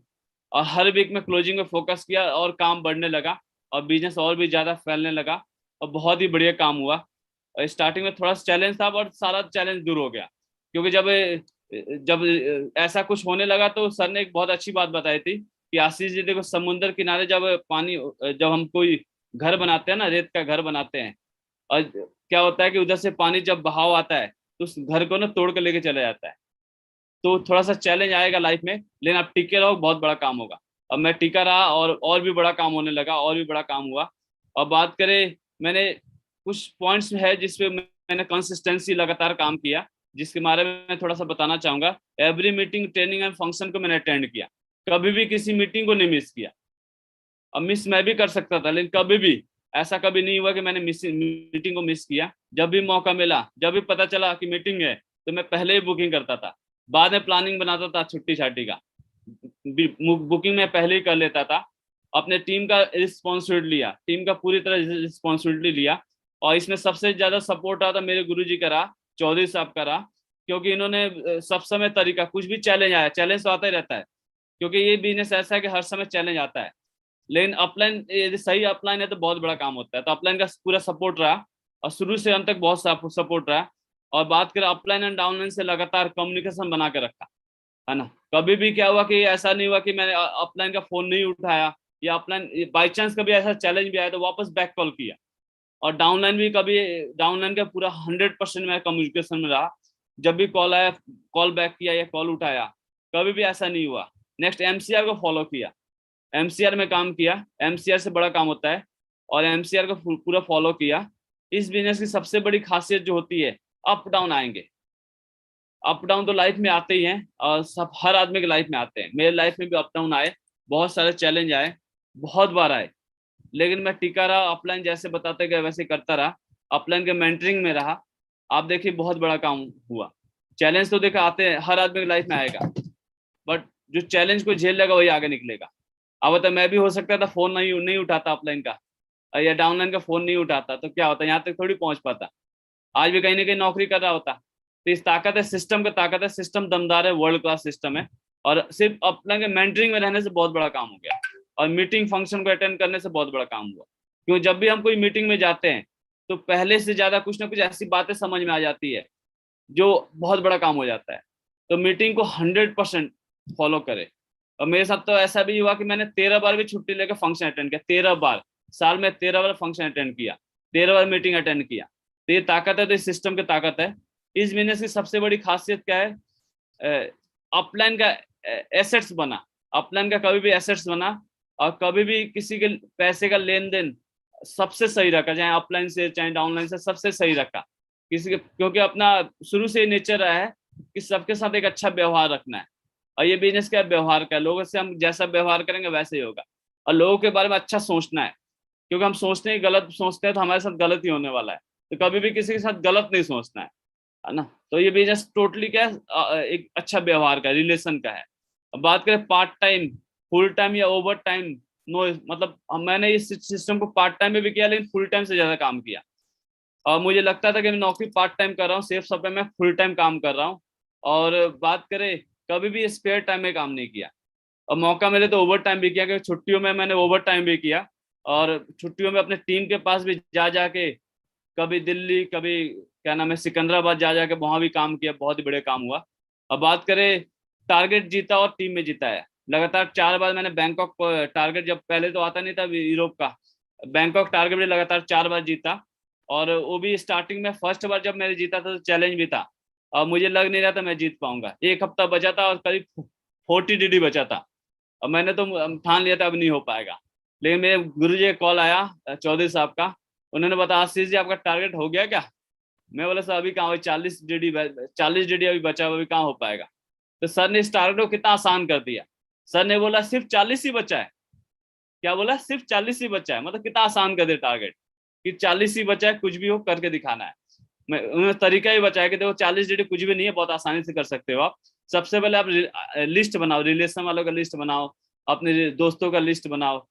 [SPEAKER 3] और हर वीक में क्लोजिंग में फोकस किया और काम बढ़ने लगा और बिजनेस और भी ज्यादा फैलने लगा और बहुत ही बढ़िया काम हुआ। और स्टार्टिंग में थोड़ा सा चैलेंज था और सारा चैलेंज दूर हो गया, क्योंकि जब ऐसा कुछ होने लगा तो सर ने एक बहुत अच्छी बात बताई थी कि आशीष जी देखो, समुद्र किनारे जब हम कोई घर बनाते हैं ना, रेत का घर बनाते हैं, और क्या होता है कि उधर से पानी जब बहाव आता है तो उस घर को ना तोड़ के लेके चला जाता है। तो थोड़ा सा चैलेंज आएगा लाइफ में, लेकिन आप टिके रहो, बहुत बड़ा काम होगा। अब मैं टिका रहा और भी बड़ा काम होने लगा, और भी बड़ा काम हुआ। और बात करें, मैंने कुछ पॉइंट्स है जिसपे मैंने कंसिस्टेंसी लगातार काम किया, जिसके बारे में मैं थोड़ा सा बताना चाहूंगा। Every meeting, training and function को मैंने अटेंड किया, कभी भी किसी मीटिंग को नहीं मिस किया। अब मिस मैं भी कर सकता था, लेकिन कभी भी ऐसा कभी नहीं हुआ कि मैंने मीटिंग को मिस किया। जब भी मौका मिला, जब भी पता चला कि मीटिंग है, तो मैं पहले ही बुकिंग करता था, बाद में प्लानिंग बनाता था छुट्टी छाट्टी का, बुकिंग में पहले ही कर लेता था। अपने टीम का रिस्पॉन्सिबिलिटी लिया, टीम का पूरी तरह रिस्पॉन्सिबिलिटी लिया। और इसमें सबसे ज्यादा सपोर्ट रहा था मेरे गुरुजी का रहा, चौधरी साहब का रहा, क्योंकि इन्होंने सब समय तरीका, कुछ भी चैलेंज आया, चैलेंज तो आता ही रहता है, क्योंकि ये बिजनेस ऐसा है कि हर समय चैलेंज आता है, लेकिन अपलाइन यदि सही अपलाइन है तो बहुत बड़ा काम होता है। तो अपलाइन का पूरा सपोर्ट रहा और शुरू से अंत तक बहुत सपोर्ट रहा। और बात करें अपलाइन एंड डाउनलाइन से लगातार कम्युनिकेशन बना के रखा है ना। कभी भी क्या हुआ कि ऐसा नहीं हुआ कि मैंने अपलाइन का फोन नहीं उठाया, या अपलाइन बाई चांस कभी ऐसा चैलेंज भी आया तो वापस बैक कॉल किया। और डाउनलाइन भी कभी, डाउनलाइन का पूरा 100% मैं कम्युनिकेशन में रहा, जब भी कॉल आया कॉल बैक किया या कॉल उठाया, कभी भी ऐसा नहीं हुआ। नेक्स्ट एमसीआर को फॉलो किया, एमसीआर में काम किया, एमसीआर से बड़ा काम होता है, और एमसीआर को पूरा फॉलो किया। इस बिजनेस की सबसे बड़ी खासियत जो होती है, अप डाउन आएंगे, अप डाउन तो लाइफ में आते ही हैं, और सब हर आदमी के लाइफ में आते हैं। मेरे लाइफ में भी अप डाउन आए, बहुत सारे चैलेंज आए, बहुत बार आए, लेकिन मैं टिका रहा, अपलाइन जैसे बताते गए वैसे करता रहा, अपलाइन के मेंटरिंग में रहा। आप देखिए बहुत बड़ा काम हुआ। चैलेंज तो देखा आते हैं, हर आदमी की लाइफ में आएगा, बट जो चैलेंज को झेल लेगा वही आगे निकलेगा। अब बता, मैं भी हो सकता था फोन नहीं उठाता अपलाइन का, या डाउनलाइन का फोन नहीं उठाता, तो क्या होता, यहाँ तक थोड़ी पहुंच पाता, आज भी कहीं ना कहीं नौकरी कर रहा होता। तो इस ताकत है सिस्टम का, ताकत है सिस्टम, दमदार है, वर्ल्ड क्लास सिस्टम है। और सिर्फ अपलाइन के मेंटरिंग में रहने से बहुत बड़ा काम हो गया, और मीटिंग फंक्शन को अटेंड करने से बहुत बड़ा काम हुआ। क्यों, जब भी हम कोई मीटिंग में जाते हैं तो पहले से ज्यादा कुछ ना कुछ ऐसी बातें समझ में आ जाती है जो बहुत बड़ा काम हो जाता है। तो मीटिंग को 100% फॉलो करे। और मेरे साथ तो ऐसा भी हुआ कि मैंने 13 बार भी छुट्टी लेकर फंक्शन अटेंड किया, 13 बार, साल में 13 बार फंक्शन अटेंड किया, 13 बार मीटिंग अटेंड किया। तो ये ताकत है, तो इस सिस्टम की ताकत है। इस बिजनेस की सबसे बड़ी खासियत क्या है, अपलाइन का एसेट्स बना, अपलाइन का कभी भी एसेट्स बना, और कभी भी किसी के पैसे का लेन देन सबसे सही रखा, चाहे अपलाइन से चाहे डाउनलाइन से, सबसे सही रखा किसी के, क्योंकि अपना शुरू से नेचर रहा है कि सबके साथ एक अच्छा व्यवहार रखना है। और ये बिजनेस का व्यवहार का, लोगों से हम जैसा व्यवहार करेंगे वैसे ही होगा। और लोगों के बारे में अच्छा सोचना है, क्योंकि हम सोचते ही गलत सोचते हैं तो हमारे साथ गलत ही होने वाला है। तो कभी भी किसी के साथ गलत नहीं सोचना है ना। तो ये बिजनेस टोटली क्या है, एक अच्छा व्यवहार का, रिलेशन का है। अब बात करें पार्ट टाइम फुल टाइम या ओवर टाइम नो, मतलब मैंने इस सिस्टम को पार्ट टाइम में भी किया, लेकिन फुल टाइम से ज्यादा काम किया। और मुझे लगता था कि मैं नौकरी पार्ट टाइम कर रहा हूँ, सेफ समय में फुल टाइम काम कर रहा हूँ। और बात करें, कभी भी स्पेयर टाइम में काम नहीं किया। और मौका मिले तो ओवर टाइम भी किया, क्योंकि छुट्टियों में मैंने ओवर टाइम भी किया। और छुट्टियों में अपने टीम के पास भी जा जाके, कभी दिल्ली, कभी क्या नाम है सिकंदराबाद जा जाके वहां भी काम किया, बहुत ही बढ़िया काम हुआ। अब बात करें, टारगेट जीता और टीम में जीता है। लगातार 4 बार मैंने बैंकॉक टारगेट, जब पहले तो आता नहीं था यूरोप का, बैंकॉक टारगेट भी लगातार 4 बार जीता। और वो भी स्टार्टिंग में फर्स्ट बार जब मैंने जीता था तो चैलेंज भी था, और मुझे लग नहीं रहा था मैं जीत पाऊंगा। एक हफ्ता बचा था और करीब 40 DD बचा था। अब मैंने तो ठान लिया था अब नहीं हो पाएगा। लेकिन मेरे गुरु जी का कॉल आया, चौधरी साहब का। उन्होंने बताया, आशीष जी आपका टारगेट हो गया क्या? मैं बोला, सर अभी कहाँ हो, 40 DD अभी बचा हुआ, अभी कहाँ हो पाएगा। तो सर ने इस टारगेट को कितना आसान कर दिया। सर ने बोला सिर्फ 40 ही बचा है। क्या बोला? सिर्फ 40 ही बचा है, मतलब कितना आसान कर दिया टारगेट, कि 40 ही बचा है, कुछ भी हो करके दिखाना है। मैं उन्होंने तरीका ही बचाया कि देखो 40 DD कुछ भी नहीं है, बहुत आसानी से कर सकते हो आप। सबसे पहले आप लिस्ट बनाओ, रिलेशन वालों का लिस्ट बनाओ, अपने दोस्तों का लिस्ट बनाओ,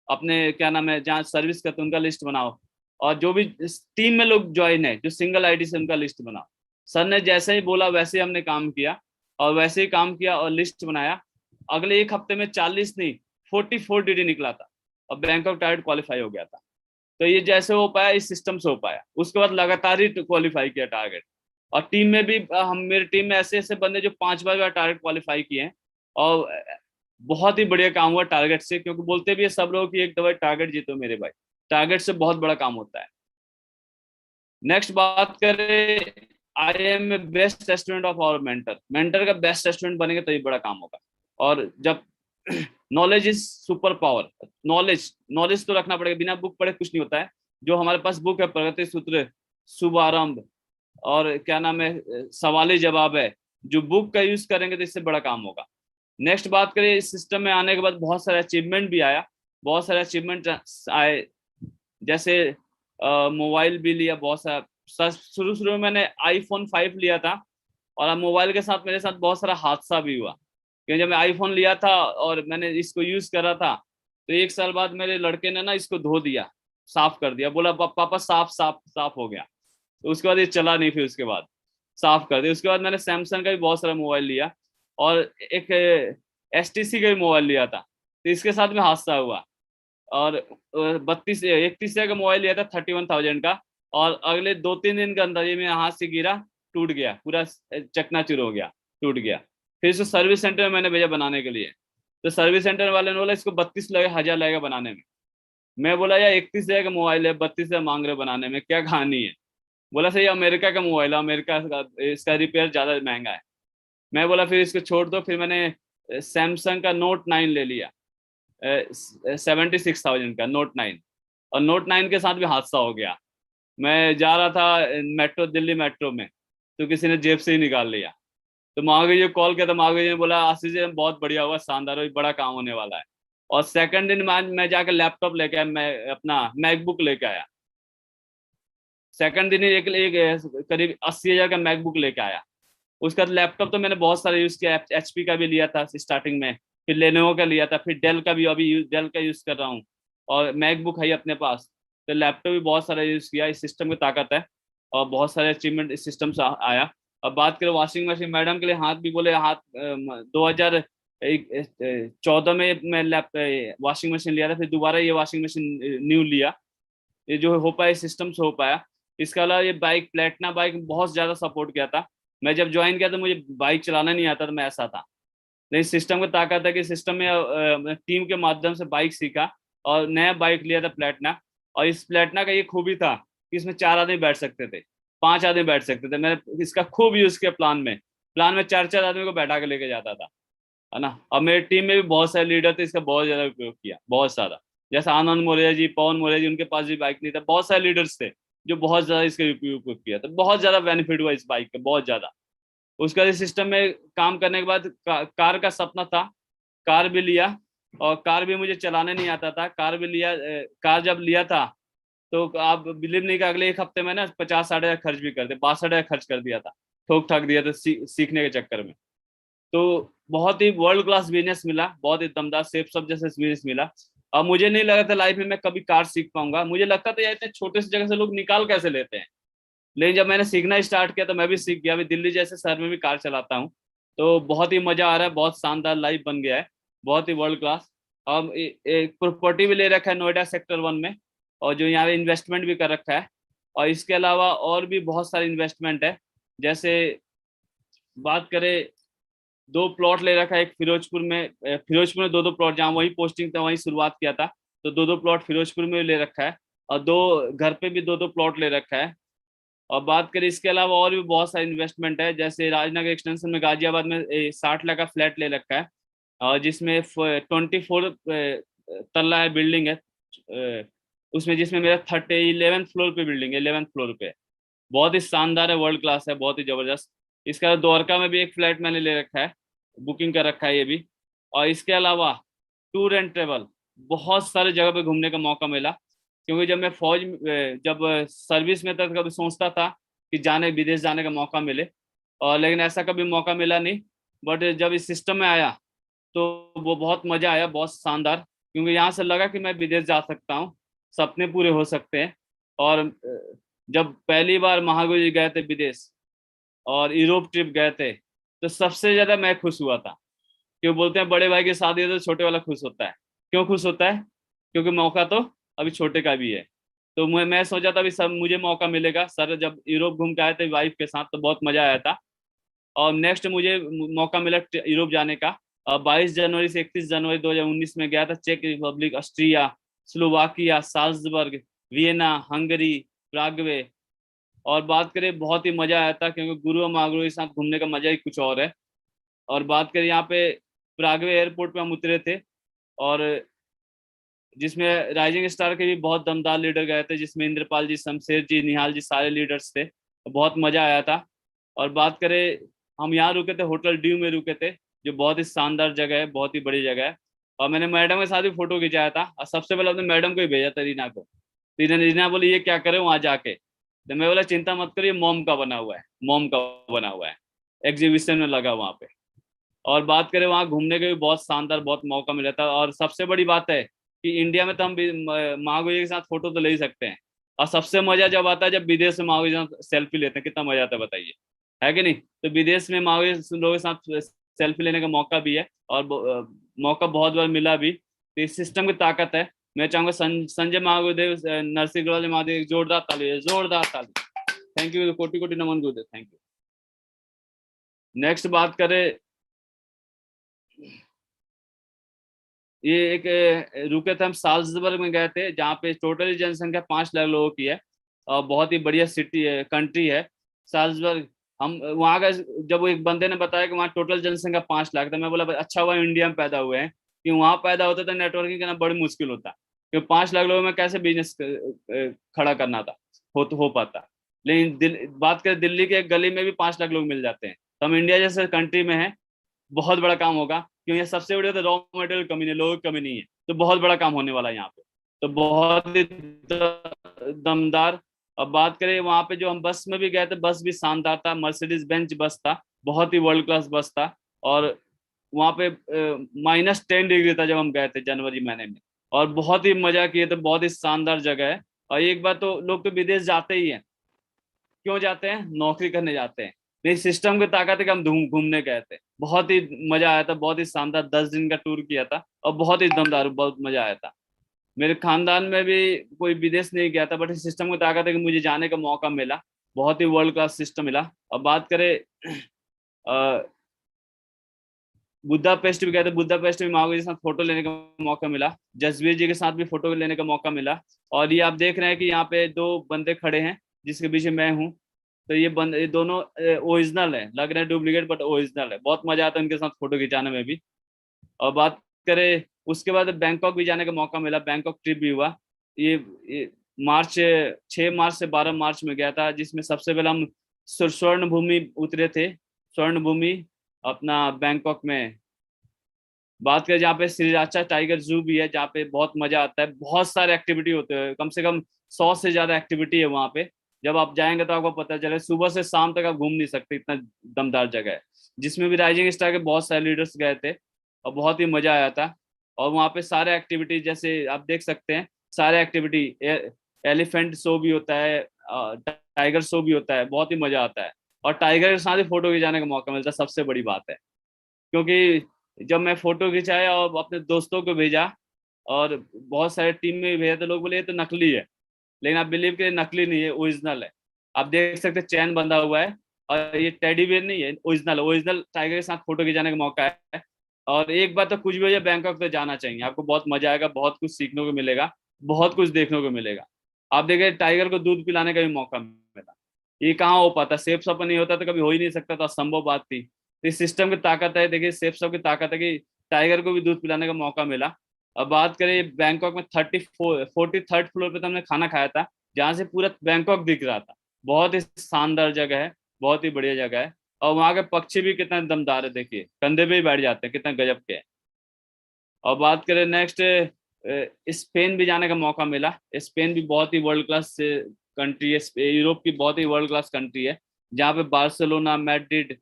[SPEAKER 3] अपने क्या नाम है जहाँ सर्विस करते उनका लिस्ट बनाओ, और जो भी टीम में लोग ज्वाइन है जो सिंगल आईडी से, उनका लिस्ट बनाओ। सर ने जैसे ही बोला वैसे ही हमने काम किया, और वैसे ही काम किया और लिस्ट बनाया। अगले एक हफ्ते में 40 नहीं 44 DD निकला था, और बैंकॉक टारगेट क्वालिफाई हो गया था। तो ये जैसे हो पाया, इस सिस्टम से हो पाया। उसके बाद लगातार ही क्वालिफाई किया टारगेट। और टीम में भी हम, मेरे टीम में ऐसे ऐसे बंदे जो 5 बार टारगेट क्वालिफाई किए हैं। और बहुत ही बढ़िया काम हुआ टारगेट से, क्योंकि बोलते भी है सब लोग कि एक दफा टारगेट जीतो मेरे भाई, टारगेट से बहुत बड़ा काम होता है। नेक्स्ट बात करें, I am a best student of our mentor. Mentor का बेस्ट स्टूडेंट बनेंगे तो ये बड़ा काम होगा। और जब knowledge is super power, knowledge knowledge तो रखना पड़ेगा, बिना बुक पढ़े कुछ नहीं होता है। जो हमारे पास बुक है, प्रगति सूत्र, शुभारंभ, और क्या नाम है सवाल जवाब है, जो बुक का यूज करेंगे तो इससे बड़ा काम होगा। नेक्स्ट बात करें, इस सिस्टम में आने के बाद बहुत सारे अचीवमेंट भी आया, बहुत सारे अचीवमेंट आए। जैसे मोबाइल भी लिया बहुत सारा। शुरू शुरू में मैंने iPhone 5 लिया था, और अब मोबाइल के साथ मेरे साथ बहुत सारा हादसा भी हुआ। क्योंकि जब मैं आईफोन लिया था और मैंने इसको यूज करा था, तो 1 साल बाद मेरे लड़के ने ना इसको धो दिया, साफ कर दिया, बोला पापा साफ साफ साफ हो गया। तो उसके बाद ये चला नहीं, फिर उसके बाद साफ कर दिया। उसके बाद मैंने सैमसंग का भी बहुत सारा मोबाइल लिया, और एक STC का भी मोबाइल लिया था, तो इसके साथ में हादसा हुआ। और 31 का मोबाइल लिया था 31,000 का, और अगले 2-3 दिन के अंदर ये मेरे हाथ से गिरा, टूट गया, पूरा चकनाचूर हो गया, टूट गया। फिर इसको सर्विस सेंटर में मैंने भेजा बनाने के लिए। तो सर्विस सेंटर वाले ने बोला इसको 32,000 लगेगा बनाने में। मैं बोला यार 31,000 का मोबाइल है, 32,000 मांग रहे बनाने में, क्या कहानी है? बोला सही अमेरिका का मोबाइल है, अमेरिका का इसका रिपेयर ज्यादा महंगा है। मैं बोला फिर इसको छोड़ दो। फिर मैंने सैमसंग का Note 9 ले लिया, 76,000 का Note 9। और Note 9 के साथ भी हादसा हो गया। मैं जा रहा था मेट्रो, दिल्ली मेट्रो में, तो किसी ने जेब से ही निकाल लिया। तो महावीर जी कॉल किया, तो महावीर जी ने बोला आशीष जी बहुत बढ़िया हुआ, शानदार हुआ, बड़ा काम होने वाला है। और सेकंड दिन मैं जाकर लैपटॉप लेके आया, मैं अपना मैकबुक लेके आया। सेकंड दिन ही एक करीब 80,000 का मैकबुक लेके आया। उसका लैपटॉप तो मैंने बहुत सारे यूज किया, HP का भी लिया था स्टार्टिंग में, फिर लेनोवो का लिया था, फिर डेल का भी अभी डेल का यूज कर रहा हूँ, और मैकबुक है अपने पास। तो लैपटॉप भी बहुत सारा यूज किया, इस सिस्टम की ताकत है। और बहुत सारे अचीवमेंट इस सिस्टम से आया। अब बात करें वॉशिंग मशीन, मैडम के लिए हाथ भी बोले, हाथ 2014 में मैं वॉशिंग मशीन लिया था, फिर दोबारा ये वॉशिंग मशीन न्यू लिया। ये जो हो पाया सिस्टम से हो पाया। इसके अलावा ये बाइक, प्लेटिना बाइक बहुत ज्यादा सपोर्ट किया था। मैं जब ज्वाइन किया तो मुझे बाइक चलाना नहीं आता था, मैं ऐसा था। लेकिन सिस्टम की ताकत है कि सिस्टम में टीम के माध्यम से बाइक सीखा, और नया बाइक लिया था प्लेटिना। और इस प्लेटिना का ये खूबी था कि इसमें 4 आदमी बैठ सकते थे, 5 आदमी बैठ सकते थे। मैंने इसका खूब यूज किया प्लान में। प्लान में 4-4 आदमी को बैठा के लेके जाता था, है ना। और मेरी टीम में भी बहुत सारे लीडर थे, इसका बहुत ज्यादा उपयोग किया, बहुत सारा। जैसे आनंद मौर्य जी, पवन मौर्य जी, उनके पास भी बाइक नहीं था, बहुत सारे लीडर्स थे जो बहुत ज्यादा इसका उपयोग किया। तो बहुत ज्यादा बेनिफिट हुआ इस बाइक का, बहुत ज्यादा। उसका इस सिस्टम में काम करने के बाद कार का सपना था, कार भी लिया। और कार भी मुझे चलाने नहीं आता था, कार भी लिया। कार जब लिया था तो आप बिलीव नहीं, का अगले एक हफ्ते में ना 50-60 हज़ार खर्च भी कर दिया, 62 हज़ार खर्च कर दिया था, ठोक ठाक दिया था सीखने के चक्कर में। तो बहुत ही वर्ल्ड क्लास बिजनेस मिला, बहुत ही दमदार सेफ सब जैसे बिजनेस मिला। अब मुझे नहीं लगा था लाइफ में मैं कभी कार सीख पाऊंगा, मुझे लगता था यार इतने छोटे से जगह से लोग निकाल कैसे लेते हैं। लेकिन जब मैंने सीखना स्टार्ट किया तो मैं भी सीख गया, अभी दिल्ली जैसे शहर में भी कार चलाता हूँ। तो बहुत ही मजा आ रहा है, बहुत शानदार लाइफ बन गया है, बहुत ही वर्ल्ड क्लास। अब एक प्रॉपर्टी भी ले रखा है नोएडा सेक्टर 1 में, और जो यहाँ पे इन्वेस्टमेंट भी कर रखा है। और इसके अलावा और भी बहुत सारे इन्वेस्टमेंट है। जैसे बात करें, 2 प्लॉट ले रखा है, एक फिरोजपुर में, फिरोजपुर में 2 प्लॉट, जहाँ वही पोस्टिंग था वहीं शुरुआत किया था, तो 2 प्लॉट फिरोजपुर में ले रखा है। और 2 घर पे भी 2 प्लॉट ले रखा है। और बात करें इसके अलावा और भी बहुत सारे इन्वेस्टमेंट है, जैसे राजनगर एक्सटेंशन में गाजियाबाद में 60 लाख का फ्लैट ले रखा है, और जिसमें 24 तल्ला है बिल्डिंग है, उसमें जिसमें मेरा 11th फ्लोर पे बिल्डिंग है, 11th फ्लोर पे। बहुत ही शानदार है, वर्ल्ड क्लास है, बहुत ही जबरदस्त। इसके अलावा द्वारका में भी एक फ्लैट मैंने ले रखा है, बुकिंग कर रखा है ये भी। और इसके अलावा टूर एंड ट्रेवल, बहुत सारे जगह पे घूमने का मौका मिला, क्योंकि जब मैं जब सर्विस में था तो कभी सोचता था कि विदेश जाने का मौका मिले, और लेकिन ऐसा कभी मौका मिला नहीं। बट जब इस सिस्टम में आया तो वो बहुत मजा आया, बहुत शानदार, क्योंकि यहाँ से लगा कि मैं विदेश जा सकता हूँ, सपने पूरे हो सकते हैं। और जब पहली बार महावीर जी गए थे विदेश और यूरोप ट्रिप गए थे, तो सबसे ज्यादा मैं खुश हुआ था। क्यों बोलते हैं बड़े भाई की शादी है तो छोटे वाला खुश होता है। क्यों खुश होता है? क्योंकि मौका तो अभी छोटे का भी है। तो मैं सोचा था भी सब मुझे मौका मिलेगा। सर जब यूरोप घूम के आए थे वाइफ के साथ तो बहुत मजा आया था। और नेक्स्ट मुझे मौका मिला यूरोप जाने का। 22 जनवरी से 31 जनवरी 2019 में गया था चेक Republic, Austria, Slovakia, Salzburg, Vienna, Hungary, प्रागवे। और बात करें बहुत ही मजा आया था, क्योंकि गुरु और महागुरु के साथ घूमने का मजा ही कुछ और है। और बात करें यहाँ पे प्रागवे एयरपोर्ट पे हम उतरे थे, और जिसमें राइजिंग स्टार के भी बहुत दमदार लीडर गए थे, जिसमें इंद्रपाल जी, शमशेर जी, निहाल जी, सारे लीडर्स थे। बहुत मजा आया था। और बात करें, हम यहाँ रुके थे, होटल ड्यू में रुके थे, जो बहुत ही शानदार जगह है, बहुत ही बड़ी जगह है। और मैंने मैडम के साथ भी फोटो खिंचाया था, और सबसे पहले अपने मैडम को ही भेजा था, रीना को। रीना बोली ये क्या करे वहां जाके, तो मैं बोला चिंता मत करिए, मोम का बना हुआ है, मोम का बना हुआ है, एग्जीबिशन में लगा वहां पे। और बात करें वहाँ घूमने के भी बहुत शानदार, बहुत मौका मिला था। और सबसे बड़ी बात है कि इंडिया में तो हम महावीर जी के साथ फोटो तो ले ही सकते हैं, और सबसे मजा जब आता है जब विदेश में महावीर जी के साथ सेल्फी लेते हैं, कितना मजा आता है बताइए, है कि नहीं? तो विदेश में महावीर लोगों के साथ सेल्फी लेने का मौका भी है, और मौका बहुत बार मिला भी। तो इस सिस्टम की ताकत है। मैं चाहूंगा संजय महागुरुदेव, नरसिंह गुरुदेव महादेव, जोरदार ताली, जोरदार ताली। थैंक यू, कोटि कोटि नमन गुरुदेव, थैंक यू। नेक्स्ट बात करें, ये एक रुके थे हम, साल्जबर्ग में गए थे, जहाँ पे टोटल जनसंख्या 5 लाख लोगों की है, और बहुत ही बढ़िया सिटी है, कंट्री है साल्जबर्ग। हम वहाँ का, जब वो एक बंदे ने बताया कि वहाँ टोटल जनसंख्या 5 लाख था, मैं बोला अच्छा हुआ इंडिया में पैदा हुए हैं, कि वहाँ पैदा होता तो नेटवर्किंग करना बड़ी मुश्किल होता, क्योंकि 5 लाख लोगों में कैसे बिजनेस खड़ा करना था, हो पाता। लेकिन बात करें दिल्ली के एक गली में भी 5 लाख लोग मिल जाते हैं, तो हम इंडिया जैसे कंट्री में हैं, बहुत बड़ा काम होगा, क्योंकि ये सबसे बड़ी तो रॉ मटेरियल कमी नहीं, लोगों की कमी नहीं है, तो बहुत बड़ा काम होने वाला है यहाँ पे, तो बहुत ही दमदार। अब बात करें वहाँ पे जो हम बस में भी गए थे, बस भी शानदार था, मर्सिडीज बेंच बस था, बहुत ही वर्ल्ड क्लास बस था। और वहाँ पे -10 डिग्री था जब हम गए थे जनवरी महीने में, और बहुत ही मजा किए थे, बहुत ही शानदार जगह है। और एक बार तो लोग तो विदेश जाते ही हैं, क्यों जाते हैं? नौकरी करने जाते हैं। नहीं, सिस्टम की ताकत है कि हम घूमने गए थे, बहुत ही मजा आया था, बहुत ही शानदार 10 दिन का टूर किया था, और बहुत ही दमदार, बहुत मजा आया था। मेरे खानदान में भी कोई विदेश नहीं गया था, बट इस सिस्टम की ताकत है कि मुझे जाने का मौका मिला, बहुत ही वर्ल्ड क्लास सिस्टम मिला। और बात करें बुद्धापेस्ट भी गए थे, बुद्धापेस्ट में महावीर जी के साथ फोटो लेने का मौका मिला, जसवीर जी के साथ भी फोटो लेने का मौका मिला। और ये आप देख रहे हैं कि यहाँ पे 2 बंदे खड़े हैं, जिसके पीछे मैं हूँ, तो ये दोनों ओरिजिनल है, लग रहे हैं डुप्लीकेट बट ओरिजिनल है। बहुत मजा आता है उनके साथ फोटो खिंचाने में भी। और बात करें उसके बाद बैंकॉक भी जाने का मौका मिला, बैंकॉक ट्रिप भी हुआ। ये 6 मार्च से 12 मार्च में गया था, जिसमें सबसे पहले हम स्वर्ण भूमि उतरे थे, स्वर्ण भूमि अपना बैंकॉक में। बात करें जहाँ पे श्रीराचा टाइगर जू भी है, जहाँ पे बहुत मजा आता है, बहुत सारे एक्टिविटी होते हैं, कम से कम 100 से ज्यादा एक्टिविटी है वहाँ पे। जब आप जाएंगे तो आपको पता चले, सुबह से शाम तक आप घूम नहीं सकते, इतना दमदार जगह है। जिसमें भी राइजिंग स्टार के बहुत सारे लीडर्स गए थे और बहुत ही मजा आया था। और वहाँ पे सारे एक्टिविटी जैसे आप देख सकते हैं, सारे एक्टिविटी, एलिफेंट शो भी होता है, टाइगर शो भी होता है, बहुत ही मजा आता है। और टाइगर के साथ ही फोटो खिंचाने का मौका मिलता है, सबसे बड़ी बात है। क्योंकि जब मैं फोटो खिंचाया और अपने दोस्तों को भेजा, और बहुत सारे टीम में भी भेजा, तो लोग बोले ये तो नकली है। लेकिन आप बिलीव करिए, नकली नहीं है, ओरिजिनल है। आप देख सकते हैं चैन बंधा हुआ है, और ये टेडी बेयर नहीं है, ओरिजिनल ओरिजिनल टाइगर के साथ फोटो खिंचाने का मौका है। और एक बार तो कुछ भी हो जाए, बैंकॉक तो जाना चाहिए, आपको बहुत मजा आएगा, बहुत कुछ सीखने को मिलेगा, बहुत कुछ देखने को मिलेगा। आप देखिए टाइगर को दूध पिलाने का भी मौका मिला, ये कहाँ हो पाता, सेफ शॉप नहीं होता तो कभी हो ही नहीं सकता, तो असंभव बात थी। तो इस सिस्टम की ताकत है, देखिए सेफ शॉप की ताकत है कि टाइगर को भी दूध पिलाने का मौका मिला। अब बात करें बैंकॉक में, 43rd फ्लोर पे तो हमने खाना खाया था, जहाँ से पूरा बैंकॉक दिख रहा था। बहुत ही शानदार जगह है, बहुत ही बढ़िया जगह है। और वहाँ के पक्षी भी कितना दमदार है, देखिए कंधे पे ही बैठ जाते हैं, कितना गजब के हैं। और बात करें नेक्स्ट, स्पेन भी जाने का मौका मिला। स्पेन भी बहुत ही वर्ल्ड क्लास कंट्री है, यूरोप की बहुत ही वर्ल्ड क्लास कंट्री है, जहाँ पे बार्सिलोना, मैड्रिड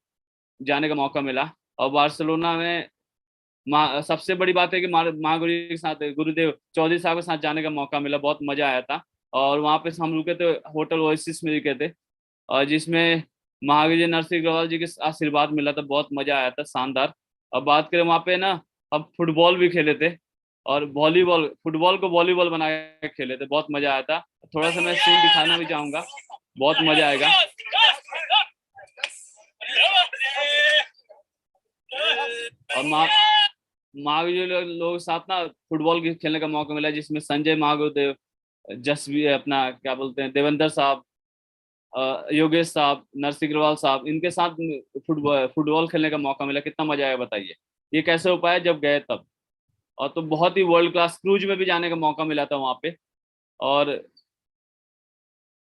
[SPEAKER 3] जाने का मौका मिला। और बार्सिलोना में सबसे बड़ी बात है कि महागुरु के साथ, गुरुदेव चौधरी साहब के साथ जाने का मौका मिला, बहुत मजा आया था। और वहाँ पे हम रुके थे होटल ओएसिस में रुके थे, और जिसमें महावीर जी, नरसिंह अग्रवाल जी के आशीर्वाद मिला था, बहुत मजा आया था, शानदार। अब बात करें वहाँ पे ना, अब फुटबॉल भी खेले थे, और वॉलीबॉल, फुटबॉल को वॉलीबॉल बना के खेले थे, बहुत मजा आया था। थोड़ा सा मैं सीन दिखाना भी चाहूंगा, बहुत मजा आएगा। और महावीर लोगों के साथ ना फुटबॉल खेलने का मौका मिला, जिसमें संजय महागुरुदेव, जसवी अपना क्या बोलते हैं, देवेंद्र साहब, योगेश साहब, नरसिंह अग्रवाल साहब, इनके साथ फुटबॉल फुटबॉल खेलने का मौका मिला। कितना मजा आया बताइए, ये कैसे हो पाया, जब गए तब। और तो बहुत ही वर्ल्ड क्लास क्रूज में भी जाने का मौका मिला था वहाँ पे। और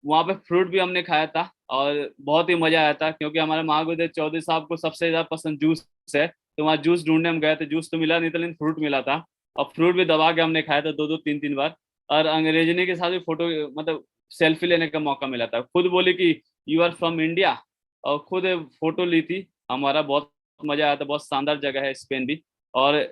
[SPEAKER 3] वहाँ पे फ्रूट भी हमने खाया था, और बहुत ही मजा आया था, क्योंकि हमारे महागुरुदेव चौधरी साहब को सबसे ज्यादा पसंद जूस है। तो वहाँ जूस ढूंढने हम गए थे, जूस तो मिला नहीं था, लेकिन फ्रूट मिला था। और फ्रूट भी दबा के हमने खाया था, 2-2 3-3 बार। और अंग्रेजनी के साथ भी फोटो, मतलब सेल्फी लेने का मौका मिला था। खुद बोली कि यू आर फ्रॉम इंडिया, और खुद फोटो ली थी हमारा, बहुत मजा आया था। बहुत शानदार जगह है स्पेन भी। और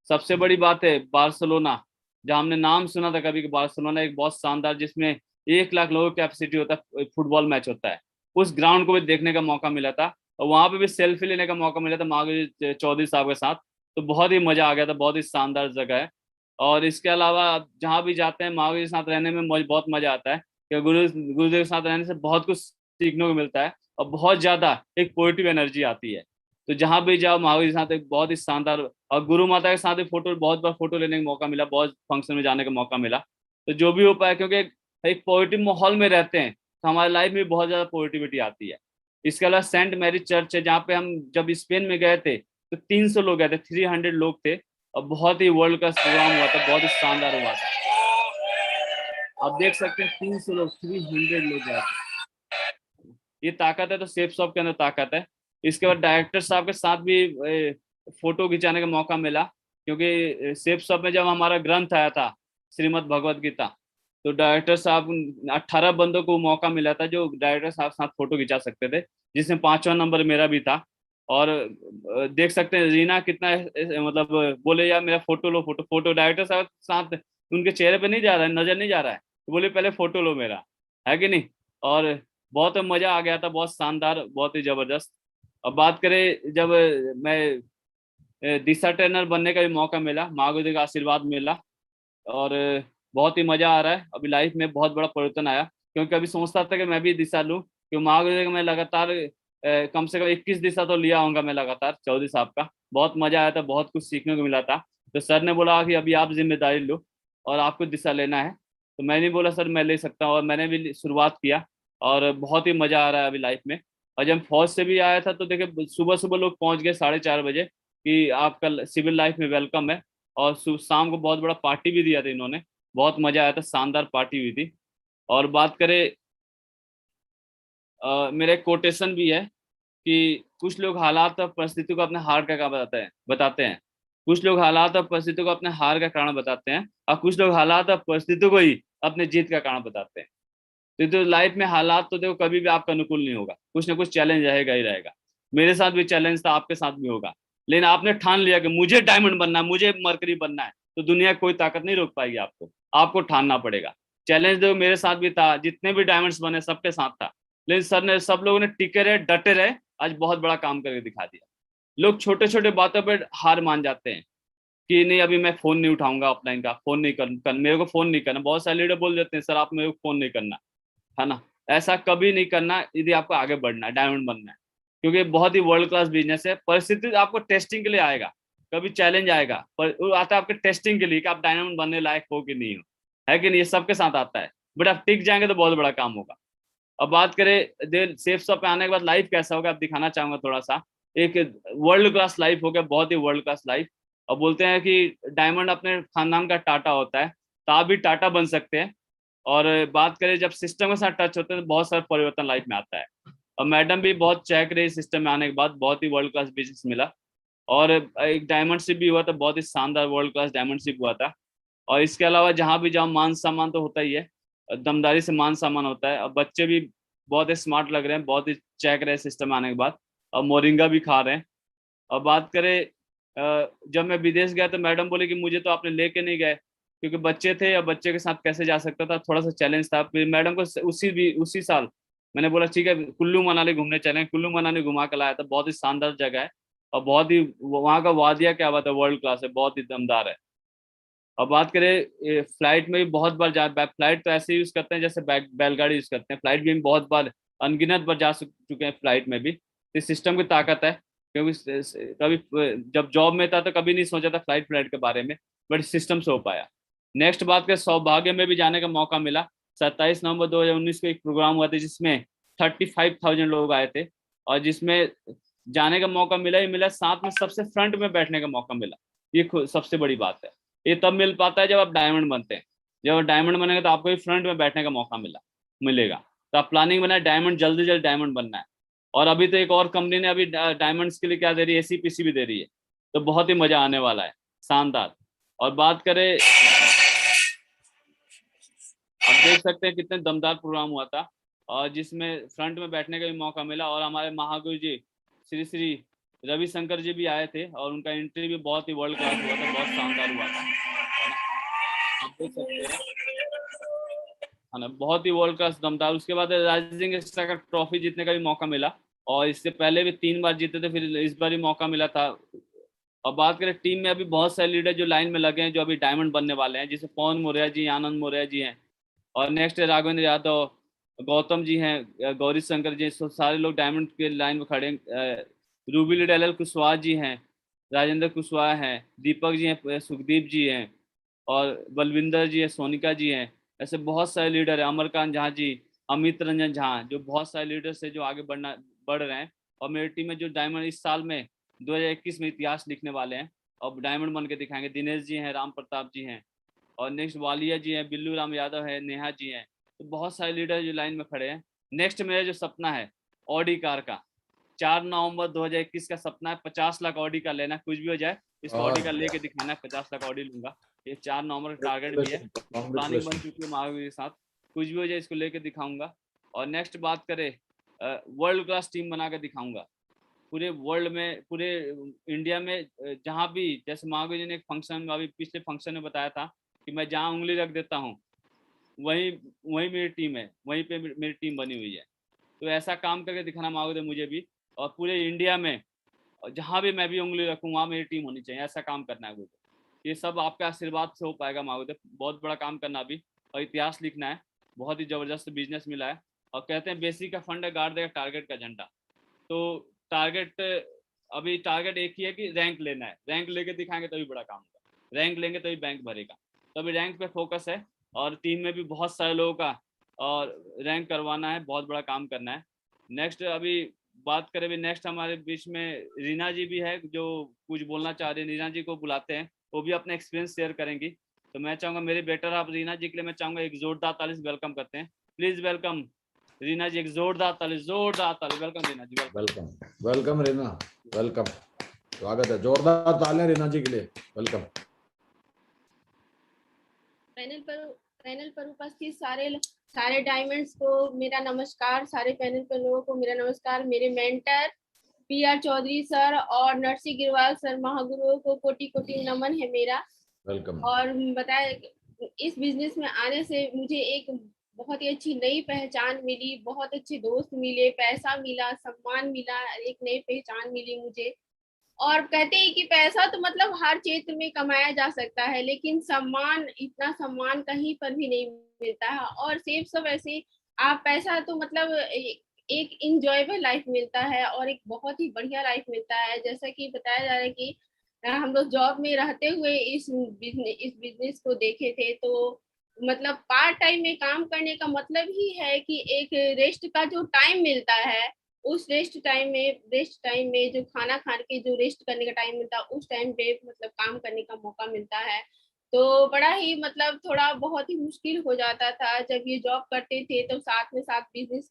[SPEAKER 3] सबसे बड़ी बात है बार्सिलोना, जहाँ हमने नाम सुना था कभी कि बार्सिलोना एक बहुत शानदार, जिसमें 1 लाख लोगों की कैपेसिटी होता है, फुटबॉल मैच होता है, उस ग्राउंड को भी देखने का मौका मिला था। और वहां पे भी सेल्फी लेने का मौका मिला था महावीर चौधरी साहब के साथ। तो बहुत ही मजा आ गया था, बहुत ही शानदार जगह है। और इसके अलावा आप जहाँ भी जाते हैं, महावीर के साथ रहने में बहुत मजा आता है, कि गुरुदेव के साथ रहने से बहुत कुछ सीखने को मिलता है, और बहुत ज्यादा एक पॉजिटिव एनर्जी आती है। तो जहाँ भी जाओ महावीर के साथ एक बहुत ही शानदार, और गुरु माता के साथ भी फोटो, बहुत बार फोटो लेने का मौका मिला, बहुत फंक्शन में जाने का मौका मिला। तो जो भी हो पाया, क्योंकि एक पॉजिटिव माहौल में रहते हैं, तो हमारी लाइफ में बहुत ज्यादा पॉजिटिविटी आती है। इसके अलावा सेंट मैरी चर्च है, जहाँ पे हम जब स्पेन में गए थे तो 300 लोग गए थे, 300 लोग थे, और बहुत ही वर्ल्ड क्लास प्रोग्राम हुआ था, बहुत ही शानदार हुआ था। आप देख सकते हैं 300 लोग, 300 लोग गए थे। ये ताकत है, तो सेफ शॉप के अंदर ताकत है। इसके बाद डायरेक्टर साहब के साथ भी फोटो खिंचाने का मौका मिला, क्योंकि सेफ शॉप में जब हमारा ग्रंथ आया था, श्रीमद् भगवत गीता, तो डायरेक्टर साहब 18 बंदों को मौका मिला था, जो डायरेक्टर साहब साथ फोटो खिंचा सकते थे, जिसमें 5वां नंबर मेरा भी था। और देख सकते हैं रीना कितना मतलब बोले यार मेरा फोटो लो, फोटो फोटो डायरेक्टर साहब साथ, उनके चेहरे पे नहीं जा रहा है, नजर नहीं जा रहा है, तो बोले पहले फोटो लो मेरा, है कि नहीं। और बहुत मजा आ गया था, बहुत शानदार, बहुत ही जबरदस्त। अब बात करें, जब मैं दिशा ट्रेनर बनने का भी मौका मिला, महागुरु का आशीर्वाद मिला, और बहुत ही मजा आ रहा है। अभी लाइफ में बहुत बड़ा परिवर्तन आया, क्योंकि अभी सोचता था कि मैं भी दिशा लूं, क्योंकि महागुरु का मैं लगातार कम से कम 21 दिशा तो लिया होऊंगा मैं लगातार, चौधरी साहब का। बहुत मजा आया था, बहुत कुछ सीखने को मिला था। तो सर ने बोला कि अभी आप जिम्मेदारी लो, और आपको दिशा लेना है। तो मैंने बोला सर मैं ले सकता हूँ, और मैंने भी शुरुआत किया, और बहुत ही मजा आ रहा है अभी लाइफ में। और जब फौज से भी आया था, तो देखे सुबह सुबह लोग पहुंच गए 4:30 बजे कि आपका सिविल लाइफ में वेलकम है। और शाम को बहुत बड़ा पार्टी भी दिया था इन्होंने, बहुत मजा आया था, शानदार पार्टी हुई थी। और बात करें, मेरा एक कोटेशन भी है कि कुछ लोग हालात और परिस्थिति को अपने हार का कारण बताते हैं। कुछ लोग हालात और परिस्थिति को अपने हार का कारण बताते हैं, और कुछ लोग हालात और परिस्थिति को ही अपने जीत का कारण बताते हैं। तो लाइफ में हालात तो देखो कभी भी आपका अनुकूल नहीं होगा, कुछ ना कुछ चैलेंज रहेगा ही रहेगा। मेरे साथ भी चैलेंज था, आपके साथ भी होगा, लेकिन आपने ठान लिया कि मुझे डायमंड बनना है, मुझे मरकरी बनना है, तो दुनिया की कोई ताकत नहीं रोक पाएगी आपको, आपको ठानना पड़ेगा। चैलेंज देखो मेरे साथ भी था, जितने भी डायमंड्स बने सबके साथ था, लेकिन सर ने, सब लोगों ने टिके रहे, डटे रहे, आज बहुत बड़ा काम करके दिखा दिया। लोग छोटे छोटे बातों पर हार मान जाते हैं कि नहीं अभी मैं फोन नहीं उठाऊंगा, ऑफलाइन का फोन नहीं मेरे को फोन नहीं करना। बहुत सारे लीडर बोल देते हैं सर आप मेरे को फोन नहीं करना, है ना। ऐसा कभी नहीं करना यदि आपको आगे बढ़ना है, डायमंड बनना है, क्योंकि बहुत ही वर्ल्ड क्लास बिजनेस है। परिस्थिति आपको टेस्टिंग के लिए आएगा, कभी चैलेंज आएगा, पर वो आता है आपके टेस्टिंग के लिए कि आप डायमंड बनने लायक हो कि नहीं हो, है कि नहीं। ये सबके साथ आता है, बट आप टिक जाएंगे तो बहुत बड़ा काम होगा। अब बात करें सेफ शॉप पे आने के बाद लाइफ कैसा होगा, आप दिखाना चाहूंगा थोड़ा सा। एक वर्ल्ड क्लास लाइफ हो गया, बहुत ही वर्ल्ड क्लास लाइफ। और बोलते हैं कि डायमंड अपने खानदान का टाटा होता है, तो आप भी टाटा बन सकते हैं। और बात करें जब सिस्टम के साथ टच होते हैं तो बहुत सारा परिवर्तन लाइफ में आता है। और मैडम भी बहुत चेक रही सिस्टम में आने के बाद, बहुत ही वर्ल्ड क्लास बिजनेस मिला। और एक डायमंड शिप भी हुआ था, बहुत ही शानदार वर्ल्ड क्लास डायमंड शिप हुआ था। और इसके अलावा जहाँ भी जाओ मान सम्मान तो होता ही है, दमदारी से मान सम्मान होता है। और बच्चे भी बहुत ही स्मार्ट लग रहे हैं, बहुत ही चेक रहे सिस्टम आने के बाद, और मोरिंगा भी खा रहे हैं। और बात करें जब मैं विदेश गया तो मैडम बोले कि मुझे तो आपने लेके नहीं गए, क्योंकि बच्चे थे, और बच्चे के साथ कैसे जा सकता था, थोड़ा सा चैलेंज था। फिर मैडम को उसी साल मैंने बोला ठीक है कुल्लू मनाली घूमने चलें। कुल्लू मनाली घुमा कर लाया था, बहुत ही शानदार जगह है, और बहुत ही वहाँ का वादिया क्या बात है, वर्ल्ड क्लास है, बहुत ही दमदार है। और बात करें फ्लाइट में भी बहुत बार फ्लाइट तो ऐसे यूज करते हैं जैसे बैलगाड़ी यूज करते हैं, फ्लाइट भी हम बहुत बार अनगिनत बार जा चुके हैं फ्लाइट में भी। तो सिस्टम की ताकत है, क्योंकि कभी जब जॉब में था तो कभी नहीं सोचा था फ्लाइट के बारे में, बट सिस्टम से हो पाया। नेक्स्ट बात करें सौभाग्य में भी जाने का मौका मिला। 27 नवंबर 2019 को एक प्रोग्राम हुआ था जिसमें 35,000 लोग आए थे, और जिसमें जाने का मौका मिला ही मिला, साथ में सबसे फ्रंट में बैठने का मौका मिला। ये सबसे बड़ी बात है। ये तब मिल पाता है जब आप डायमंड बनते हैं। जब आप डायमंड बनेंगे तो आपको फ्रंट में बैठने का मौका मिलेगा। तो आप प्लानिंग बनाए डायमंड, जल्दी जल्दी डायमंड बनना है। और अभी तो एक और कंपनी ने अभी डायमंड्स के लिए क्या दे रही है, एसीपीसी भी दे रही है, तो बहुत ही मजा आने वाला है, शानदार। और बात करें, आप देख सकते हैं कितने दमदार प्रोग्राम हुआ था, और जिसमें फ्रंट में बैठने का भी मौका मिला। और हमारे महागुरु जी श्री श्री रविशंकर जी भी आए थे, और उनका एंट्री भी बहुत ही वर्ल्ड क्लास हुआ था, बहुत शानदार हुआ था, आप देख सकते हैं, है ना, बहुत ही वर्ल्ड क्लास दमदार। उसके बाद राइजिंग स्टार का ट्रॉफी जीतने का भी मौका मिला, और इससे पहले भी 3 बार जीते थे, फिर इस बार ही मौका मिला था। और बात करें टीम में अभी बहुत सारे लीडर जो लाइन में लगे हैं, जो अभी डायमंड बनने वाले हैं, जैसे पवन मौर्य जी, आनंद मौर्य जी हैं, और नेक्स्ट राघवेंद्र यादव, गौतम जी हैं, गौरी शंकर जी, सारे लोग डायमंड के लाइन में खड़े हैं। रूबी लिडल कुशवाहा जी हैं, राजेंद्र कुशवाहा हैं, दीपक जी हैं, सुखदीप जी हैं, और बलविंदर जी हैं, सोनिका जी हैं। ऐसे बहुत सारे लीडर हैं, अमरकांत झा जी, अमित रंजन झा, जो बहुत सारे लीडर्स हैं जो आगे बढ़ रहे हैं। और मेरी टीम में जो डायमंड इस साल में 2021 में इतिहास लिखने वाले हैं और डायमंड बन के दिखाएंगे, दिनेश जी हैं, राम प्रताप जी हैं, और नेक्स्ट वालिया जी हैं, बिल्लू राम यादव है, नेहा जी हैं। तो बहुत सारे लीडर जो लाइन में खड़े हैं। नेक्स्ट मेरा जो सपना है ऑडी कार का, 4 नवंबर 2021 का सपना है, 50 लाख ऑडी का लेना, कुछ भी हो जाए इसको ऑडी का लेके दिखाना है, 50 लाख ऑडी लूंगा। ये 4 नवंबर का टारगेट भी है, प्लानिंग बन चुकी है महावीर के साथ, कुछ भी हो जाए इसको लेके दिखाऊंगा। और नेक्स्ट बात करें, वर्ल्ड क्लास टीम बना के दिखाऊंगा पूरे वर्ल्ड में, पूरे इंडिया में, जहाँ भी, जैसे महावीर जी ने एक फंक्शन में, अभी पिछले फंक्शन में बताया था कि मैं जहाँ उंगली रख देता हूँ वहीं वहीं मेरी टीम है, वहीं पे मेरी टीम बनी हुई है। तो ऐसा काम करके दिखाना मांगोगे मुझे भी, और पूरे इंडिया में जहाँ भी मैं भी उंगली रखूँ वहाँ मेरी टीम होनी चाहिए, ऐसा काम करना है मुझे। ये सब आपके आशीर्वाद से हो पाएगा मांगोगे, बहुत बड़ा काम करना अभी, और इतिहास लिखना है। बहुत ही जबरदस्त बिजनेस मिला है, और कहते हैं बेसिक का फंड है, गाड़ देगा टारगेट का झंडा। तो टारगेट, अभी टारगेट एक ही है कि रैंक लेना है, रैंक लेके दिखाएंगे तभी बड़ा काम होगा, रैंक लेंगे तभी बैंक भरेगा। तो अभी रैंक पे फोकस है, और टीम में भी बहुत सारे लोगों का और रैंक करवाना है, बहुत बड़ा काम करना है। नेक्स्ट अभी बात करें, भी नेक्स्ट हमारे बीच में रीना जी भी है जो कुछ बोलना चाह रही है, रीना जी को बुलाते हैं, वो भी अपना एक्सपीरियंस शेयर करेंगी। तो मैं चाहूँगा मेरे बेटर आप रीना जी के लिए मैं चाहूँगा एक जोरदार ताली से वेलकम करते हैं। प्लीज वेलकम रीना जी, एक जोरदार ताली, जोरदार ताली, वेलकम रीना जी,
[SPEAKER 1] वेलकम वेलकम रीना, वेलकम, स्वागत है, जोरदार तालियां रीना जी के लिए, वेलकम।
[SPEAKER 4] पैनल पर उपस्थित सारे सारे डायमंड्स को मेरा नमस्कार, सारे पैनल पर लोगों को मेरा नमस्कार। मेरे मेंटर PR चौधरी सर और नरसी गिरवाल सर महागुरुओं को कोटि कोटि नमन है मेरा।
[SPEAKER 1] वेलकम।
[SPEAKER 4] और बताया इस बिजनेस में आने से मुझे एक बहुत ही अच्छी नई पहचान मिली, बहुत अच्छे दोस्त मिले, पैसा मिला, सम्मान मिला, एक नई पहचान मिली मुझे। और कहते हैं कि पैसा तो मतलब हर क्षेत्र में कमाया जा सकता है, लेकिन सम्मान, इतना सम्मान कहीं पर भी नहीं मिलता है। और सिर्फ सब ऐसे आप पैसा तो मतलब एक इंजॉयबल लाइफ मिलता है और एक बहुत ही बढ़िया लाइफ मिलता है। जैसा कि बताया जा रहा है कि हम लोग जॉब में रहते हुए इस बिजनेस को देखे थे, तो मतलब पार्ट टाइम में काम करने का मतलब ही है कि एक रेस्ट का जो टाइम मिलता है, उस रेस्ट टाइम में जो खाना खाने के जो रेस्ट करने का टाइम मिलता है, उस टाइम पे मतलब काम करने का मौका मिलता है। तो बड़ा ही मतलब थोड़ा बहुत ही मुश्किल हो जाता था जब ये जॉब करते थे, तो साथ में साथ बिजनेस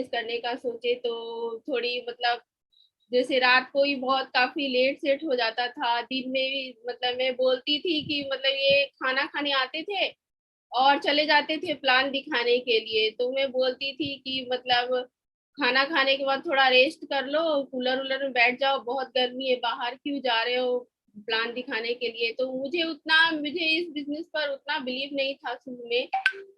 [SPEAKER 4] करने का सोचे तो थोड़ी मतलब जैसे रात को ही बहुत काफी लेट सेट हो जाता था, दिन में भी मतलब मैं बोलती थी कि मतलब ये खाना खाने आते थे और चले जाते थे प्लान दिखाने के लिए, तो मैं बोलती थी कि मतलब खाना खाने के बाद थोड़ा रेस्ट कर लो, कूलर वूलर में बैठ जाओ, बहुत गर्मी है बाहर, क्यों जा रहे हो प्लान दिखाने के लिए। तो मुझे इस बिजनेस पर उतना बिलीव नहीं था शुरू में,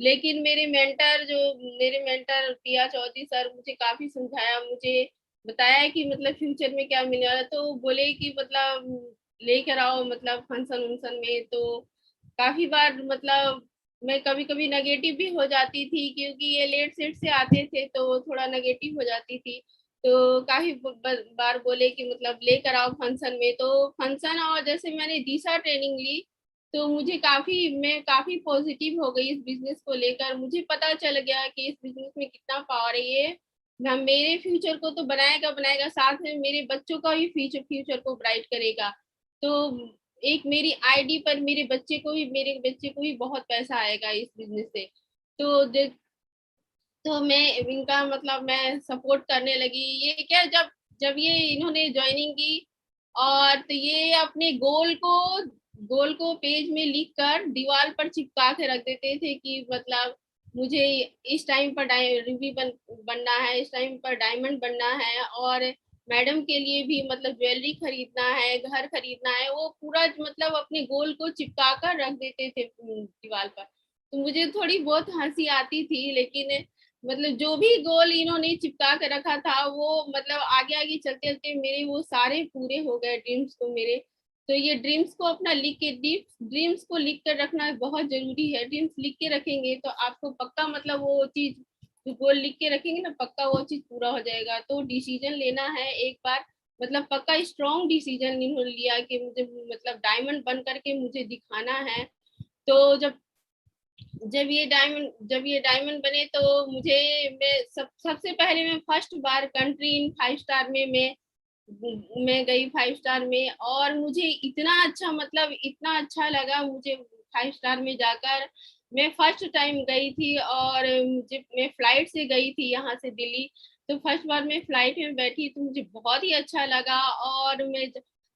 [SPEAKER 4] लेकिन मेरे मेंटर पिया चौधरी सर मुझे काफी समझाया, मुझे बताया कि मतलब फ्यूचर में क्या मिलने वाला है। तो बोले कि मतलब लेकर आओ मतलब फंक्शन वंक्शन में। तो काफी बार मतलब मैं कभी कभी नेगेटिव भी हो जाती थी, क्योंकि ये लेट सेट से आते थे तो थोड़ा नेगेटिव हो जाती थी। तो काफी बार बोले कि मतलब लेकर आओ फंक्शन में। तो फंक्शन और जैसे मैंने दिशा ट्रेनिंग ली, तो मैं काफी पॉजिटिव हो गई इस बिजनेस को लेकर। मुझे पता चल गया कि इस बिजनेस में कितना पावर है। ये मेरे फ्यूचर को तो बनाएगा बनाएगा, साथ में मेरे बच्चों का भी फ्यूचर को ब्राइट करेगा। तो एक मेरे बच्चे को भी बहुत पैसा आएगा इस बिजनेस से। तो तो मैं इनका मतलब मैं सपोर्ट करने लगी। ये क्या, जब जब ये इन्होंने ज्वाइनिंग की, और तो ये अपने गोल को पेज में लिख कर दीवार पर चिपका के रख देते थे कि मतलब मुझे इस टाइम पर बनना है, इस टाइम पर डायमंड बनना है, और मैडम के लिए भी मतलब ज्वेलरी खरीदना है, घर खरीदना है। वो पूरा मतलब अपने गोल को चिपका कर रख देते थे दीवार पर। तो मुझे थोड़ी बहुत हंसी आती थी, लेकिन मतलब जो भी गोल इन्होंने चिपका कर रखा था वो मतलब आगे आगे चलते चलते मेरे वो सारे पूरे हो गए ड्रीम्स को मेरे। तो ये ड्रीम्स को अपना ड्रीम्स को लिख कर रखना बहुत जरूरी है। ड्रीम्स लिख के रखेंगे तो आपको पक्का मतलब वो चीज, जो गोल लिख के रखेंगे ना, पक्का वो चीज पूरा हो जाएगा। तो डिसीजन लेना है एक बार, मतलब पक्का स्ट्रॉन्ग डिसीजन इन्होंने लिया कि मुझे मतलब डायमंड बन करके मुझे दिखाना है। तो जब ये डायमंड बने तो सबसे पहले मैं first bar country in 5 star में मैं गई 5 स्टार में। और मुझे इतना अच्छा लगा मुझे 5 स्टार में जाकर। मैं फर्स्ट टाइम गई थी और मैं फ्लाइट से गई थी यहाँ से दिल्ली। तो फर्स्ट बार मैं फ्लाइट में बैठी तो मुझे बहुत ही अच्छा लगा। और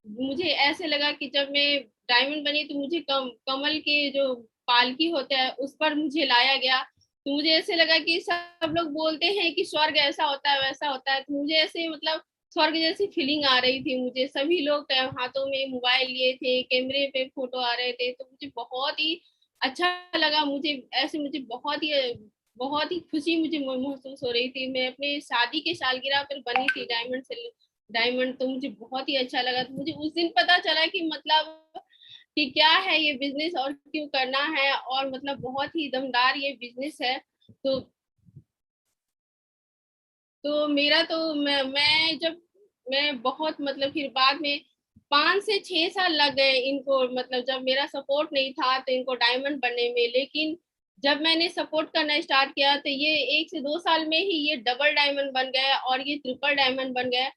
[SPEAKER 4] मुझे ऐसे लगा कि जब मैं डायमंड बनी तो मुझे कमल के जो पालकी होता है उस पर मुझे लाया गया। तो मुझे ऐसे लगा कि सब लोग बोलते हैं कि स्वर्ग ऐसा होता है वैसा होता है, तो मुझे ऐसे मतलब स्वर्ग जैसी फीलिंग आ रही थी मुझे। सभी लोग हाथों में मोबाइल लिए थे, कैमरे पे फोटो आ रहे थे, तो मुझे बहुत ही अच्छा लगा। मुझे बहुत ही खुशी मुझे महसूस हो रही थी। मैं अपने शादी के सालगिरह पर बनी थी डायमंड, तो मुझे बहुत ही अच्छा लगा। तो मुझे उस दिन पता चला कि मतलब कि क्या है ये बिजनेस और क्यों करना है, और मतलब बहुत ही दमदार ये बिजनेस है। तो तो मेरा तो मैं जब मैं बहुत मतलब फिर बाद में 5 से 6 साल लग गए इनको, मतलब जब मेरा सपोर्ट नहीं था तो इनको डायमंड बनने में। लेकिन जब मैंने सपोर्ट करना स्टार्ट किया तो ये 1 से 2 साल में ही ये डबल डायमंड बन गया और ये ट्रिपल डायमंड बन गया।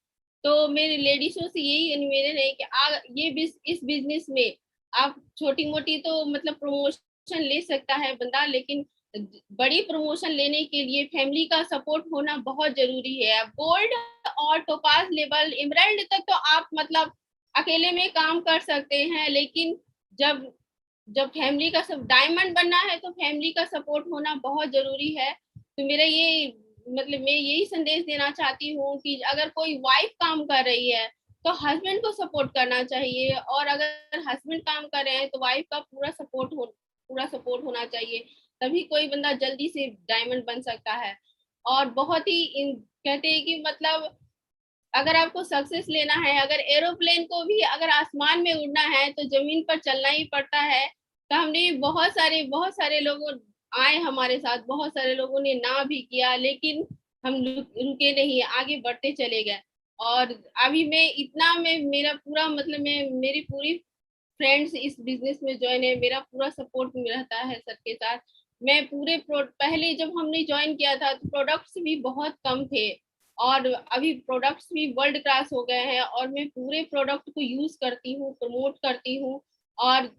[SPEAKER 4] तो मेरे लेडीजों से यही निवेदन है कि इस बिजनेस में आप छोटी मोटी तो मतलब प्रमोशन ले सकता है बंदा, लेकिन बड़ी प्रमोशन लेने के लिए फैमिली का सपोर्ट होना बहुत जरूरी है। गोल्ड और टोपाज लेवल एमराल्ड तक तो आप मतलब अकेले में काम कर सकते हैं, लेकिन जब जब फैमिली का सब डायमंड बनना है तो फैमिली का सपोर्ट होना बहुत जरूरी है। तो मेरा ये मतलब मैं यही संदेश देना चाहती हूँ कि अगर कोई वाइफ काम कर रही है तो हस्बैंड को सपोर्ट करना चाहिए, और अगर हस्बैंड काम कर रहे हैं तो वाइफ का पूरा सपोर्ट होना चाहिए, तभी कोई बंदा जल्दी से डायमंड बन सकता है। और बहुत ही कहते हैं कि मतलब अगर आपको सक्सेस लेना है, अगर एरोप्लेन को भी अगर आसमान में उड़ना है तो जमीन पर चलना ही पड़ता है। तो हमने बहुत सारे लोगों आए हमारे साथ, बहुत सारे लोगों ने ना भी किया, लेकिन हम रुके नहीं, आगे बढ़ते चले गए। और अभी मैं मेरा पूरा मतलब मैं मेरी पूरी फ्रेंड्स इस बिजनेस में ज्वाइन है, मेरा पूरा सपोर्ट रहता है सबके साथ। मैं पहले जब हमने ज्वाइन किया था तो प्रोडक्ट्स भी बहुत कम थे, और अभी प्रोडक्ट्स भी वर्ल्ड क्लास हो गए हैं, और मैं पूरे प्रोडक्ट को यूज करती हूँ, प्रमोट करती हूँ। और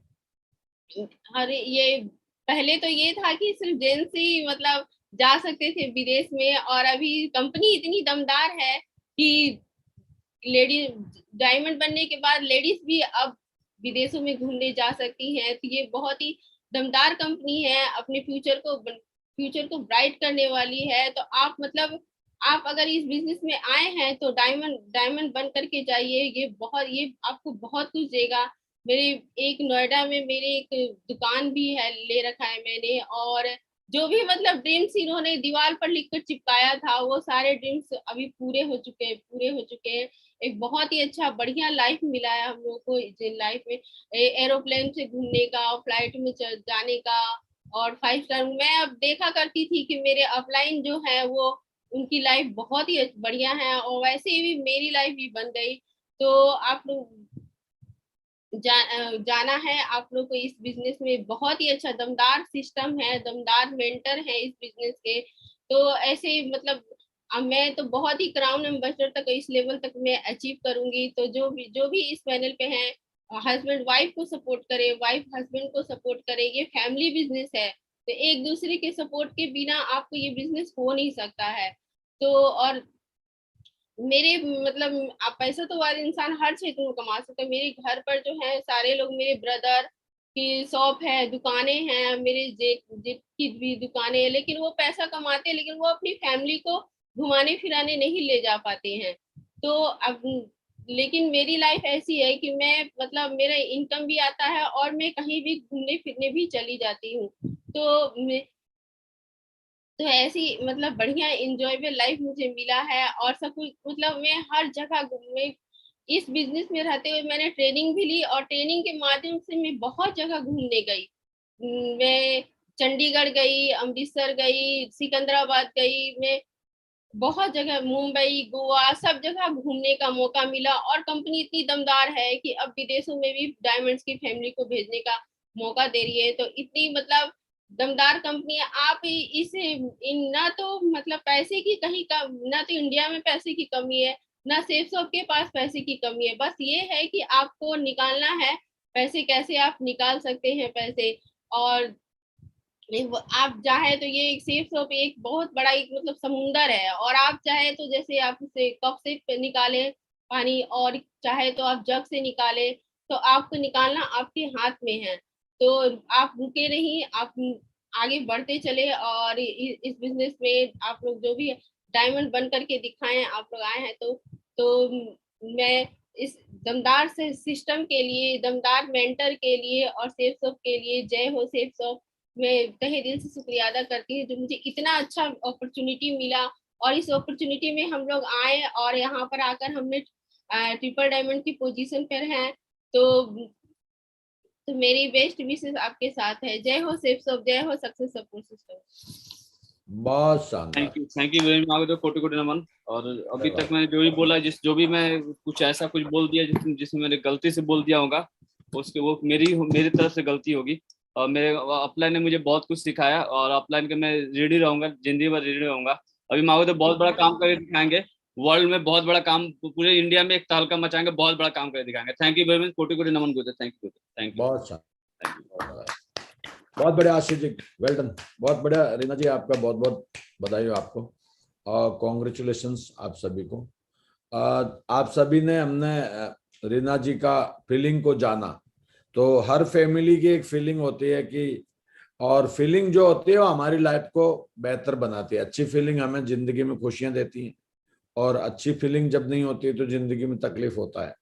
[SPEAKER 4] अरे ये पहले तो ये था कि सिर्फ जेंट्स ही मतलब जा सकते थे विदेश में, और अभी कंपनी इतनी दमदार है कि लेडी डायमंड बनने के बाद लेडीज भी अब विदेशों में घूमने जा सकती हैं। तो ये बहुत ही दमदार कंपनी है, अपने फ्यूचर को ब्राइट करने वाली है। तो आप मतलब आप अगर इस बिजनेस में आए हैं तो डायमंड बन करके जाइए, ये आपको बहुत कुछ देगा। मेरे एक नोएडा में मेरे एक दुकान भी है, ले रखा है मैंने, और जो भी मतलब ड्रीम्स इन्होंने दीवार पर लिखकर चिपकाया था वो सारे ड्रीम्स अभी पूरे हो चुके हैं। एक बहुत ही अच्छा बढ़िया लाइफ मिला है हम लोगों को लाइफ में, एरोप्लेन से घूमने का, फ्लाइट में जाने का, और 5 स्टार। मैं अब देखा करती थी कि मेरे अपलाइन जो है वो उनकी लाइफ बहुत ही बढ़िया है, और वैसे ही भी मेरी लाइफ भी बन गई। तो आप लोग जाना है आप लोग को इस बिजनेस में, बहुत ही अच्छा दमदार सिस्टम है, दमदार मेंटर है इस बिजनेस के। तो ऐसे मतलब अब मैं तो बहुत ही क्राउन एम्बेसडर तक इस लेवल तक मैं अचीव करूंगी। तो जो भी इस पैनल पे हैं, हस्बैंड वाइफ को सपोर्ट करे, वाइफ हस्बैंड को सपोर्ट करे, ये फैमिली बिजनेस है। तो एक दूसरे के सपोर्ट के बिना आपको ये बिजनेस हो नहीं सकता है। तो और मेरे मतलब आप पैसा तो वाले इंसान हर क्षेत्र में कमा सकते हैं। मेरे घर पर जो है सारे लोग, मेरे ब्रदर की शॉप है, दुकानें हैं, मेरे जेठ जेठ की भी दुकानें हैं, लेकिन वो पैसा कमाते हैं लेकिन वो अपनी फैमिली को घुमाने फिराने नहीं ले जा पाते हैं। तो अब लेकिन मेरी लाइफ ऐसी है कि मैं मतलब मेरा इनकम भी आता है और मैं कहीं भी घूमने फिरने भी चली जाती हूँ। तो ऐसी मतलब बढ़िया इंजॉयबल लाइफ मुझे मिला है, और सब कुछ मतलब मैं हर जगह में इस बिजनेस में रहते हुए मैंने ट्रेनिंग भी ली, और ट्रेनिंग के माध्यम से मैं बहुत जगह घूमने गई। मैं चंडीगढ़ गई, अमृतसर गई, सिकंदराबाद गई, मैं बहुत जगह, मुंबई, गोवा, सब जगह घूमने का मौका मिला। और कंपनी इतनी दमदार है कि अब विदेशों में भी डायमंड्स की फैमिली को भेजने का मौका दे रही है। तो इतनी मतलब दमदार कंपनी है। आप इसे ना तो मतलब पैसे की कहीं कम, ना तो इंडिया में पैसे की कमी है, ना सेफ शॉप के पास पैसे की कमी है। बस ये है कि आपको निकालना है पैसे, कैसे आप निकाल सकते हैं पैसे। और आप चाहे तो ये एक सेफ शॉप एक बहुत बड़ा एक मतलब समुंदर है, और आप चाहे तो जैसे आप उसे कप से निकाले पानी, और चाहे तो आप जग से निकाले, तो आपको निकालना आपके हाथ में है। तो आप रुके नहीं, आप आगे बढ़ते चले। और इस बिजनेस में आप लोग जो भी डायमंड बन करके दिखाएं, आप लोग आए हैं तो मैं इस दमदार से सिस्टम के लिए, दमदार मेंटर के लिए और सेफ शॉप के लिए जय हो सेफ शॉप। मैं तहे दिल से शुक्रिया अदा करती हूँ जो मुझे इतना अच्छा अपॉर्चुनिटी मिला, और इस अपॉर्चुनिटी में हम लोग आए और यहाँ पर आकर हमने ट्रिपल डायमंड की पोजीशन पर हैं। तो मेरी बेस्ट विशेष आपके साथ है। जय हो सेफ शॉप, जय हो सक्सेस सपोर्ट सिस्टम।
[SPEAKER 1] बहुत शानदार।
[SPEAKER 3] थैंक यू वेरी मच, कोटि कोटि नमन। और अभी तक मैंने जो भी बोला, जो भी मैं कुछ ऐसा कुछ बोल दिया जिसमें मैंने गलती से बोल दिया होगा, उसके वो मेरी तरफ से गलती होगी। और मेरे अपलाइन ने मुझे बहुत कुछ सिखाया, और अपलाइन के मैं रेडी रहूंगा, जिंदगी भर रेडी रहूंगा। अभी मांगो तो बहुत बड़ा काम करके दिखाएंगे, वर्ल्ड में बहुत बड़ा काम, पूरे इंडिया में एक तहलका मचाएंगे, बहुत बड़ा काम करके दिखाएंगे। थैंक यू वेरी मच, कोटि कोटि नमन गुरुदेव। Thank you, thank you.
[SPEAKER 1] बहुत शानदार, बहुत बढ़िया आशीष जी, वेल डन, बहुत बढ़िया। रीना जी आपका बहुत बहुत बधाई हो आपको, और कॉन्ग्रेचुलेशंस आप सभी को। आप सभी ने, हमने रीना जी का फीलिंग को जाना, तो हर फैमिली की एक फीलिंग होती है कि, और फीलिंग जो होती है वो हमारी लाइफ को बेहतर बनाती है। अच्छी फीलिंग हमें जिंदगी में खुशियां देती है, और अच्छी फीलिंग जब नहीं होती तो जिंदगी में तकलीफ होता है।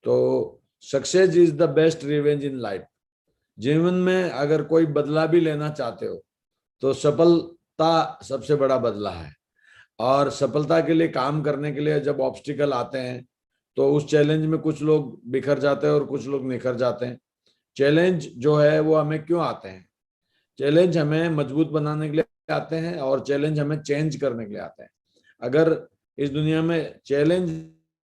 [SPEAKER 1] तो success is the best revenge in life. जीवन में अगर कोई बदला भी लेना चाहते हो तो सफलता सबसे बड़ा बदला है। और सफलता के लिए काम करने के लिए जब ऑब्स्टिकल आते हैं तो उस चैलेंज में कुछ लोग बिखर जाते हैं और कुछ लोग निखर जाते हैं। चैलेंज जो है वो हमें क्यों आते हैं? चैलेंज हमें मजबूत बनाने के लिए आते हैं, और चैलेंज हमें चेंज करने के लिए आते हैं। अगर इस दुनिया में चैलेंज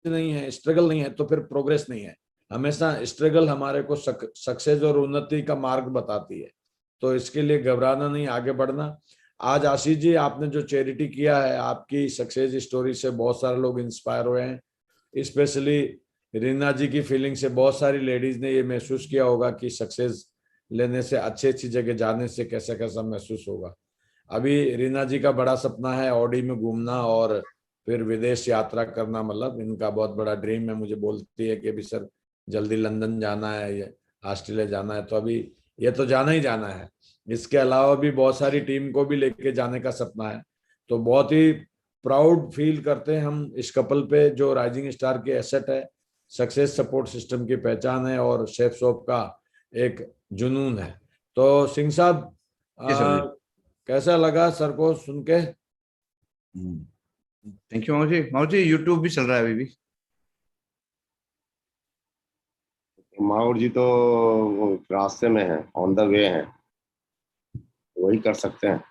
[SPEAKER 1] नहीं है, स्ट्रगल नहीं है, तो फिर प्रोग्रेस नहीं है। हमेशा स्ट्रगल हमारे को सक्सेस और उन्नति का मार्ग बताती है। तो इसके लिए घबराना नहीं, आगे बढ़ना। आज आशीष जी, आपने जो चैरिटी किया है, आपकी सक्सेस स्टोरी से बहुत सारे लोग इंस्पायर हुए हैं। स्पेशली रीना जी की फीलिंग से बहुत सारी लेडीज ने ये महसूस किया होगा कि सक्सेस लेने से, अच्छी अच्छी जगह जाने से कैसा कैसा महसूस होगा। अभी रीना जी का बड़ा सपना है ऑडी में घूमना और फिर विदेश यात्रा करना, मतलब इनका बहुत बड़ा ड्रीम है। मुझे बोलती है कि अभी सर जल्दी लंदन जाना है, ये ऑस्ट्रेलिया जाना है। तो अभी ये तो जाना ही जाना है। इसके अलावा भी बहुत सारी टीम को भी लेके जाने का सपना है। तो बहुत ही प्राउड फील करते हैं हम इस कपल पे, जो राइजिंग स्टार के एसेट है, सक्सेस सपोर्ट सिस्टम की पहचान है और शेफ शॉप का एक जुनून है। तो सिंह साहब,
[SPEAKER 5] जी सर जी।
[SPEAKER 1] कैसा लगा सर को सुन के?
[SPEAKER 5] थैंक यू मामा जी। मामा जी यूट्यूब भी चल रहा है अभी भी?
[SPEAKER 2] माहौर जी तो वो रास्ते में है, ऑन द वे है, वही कर सकते हैं।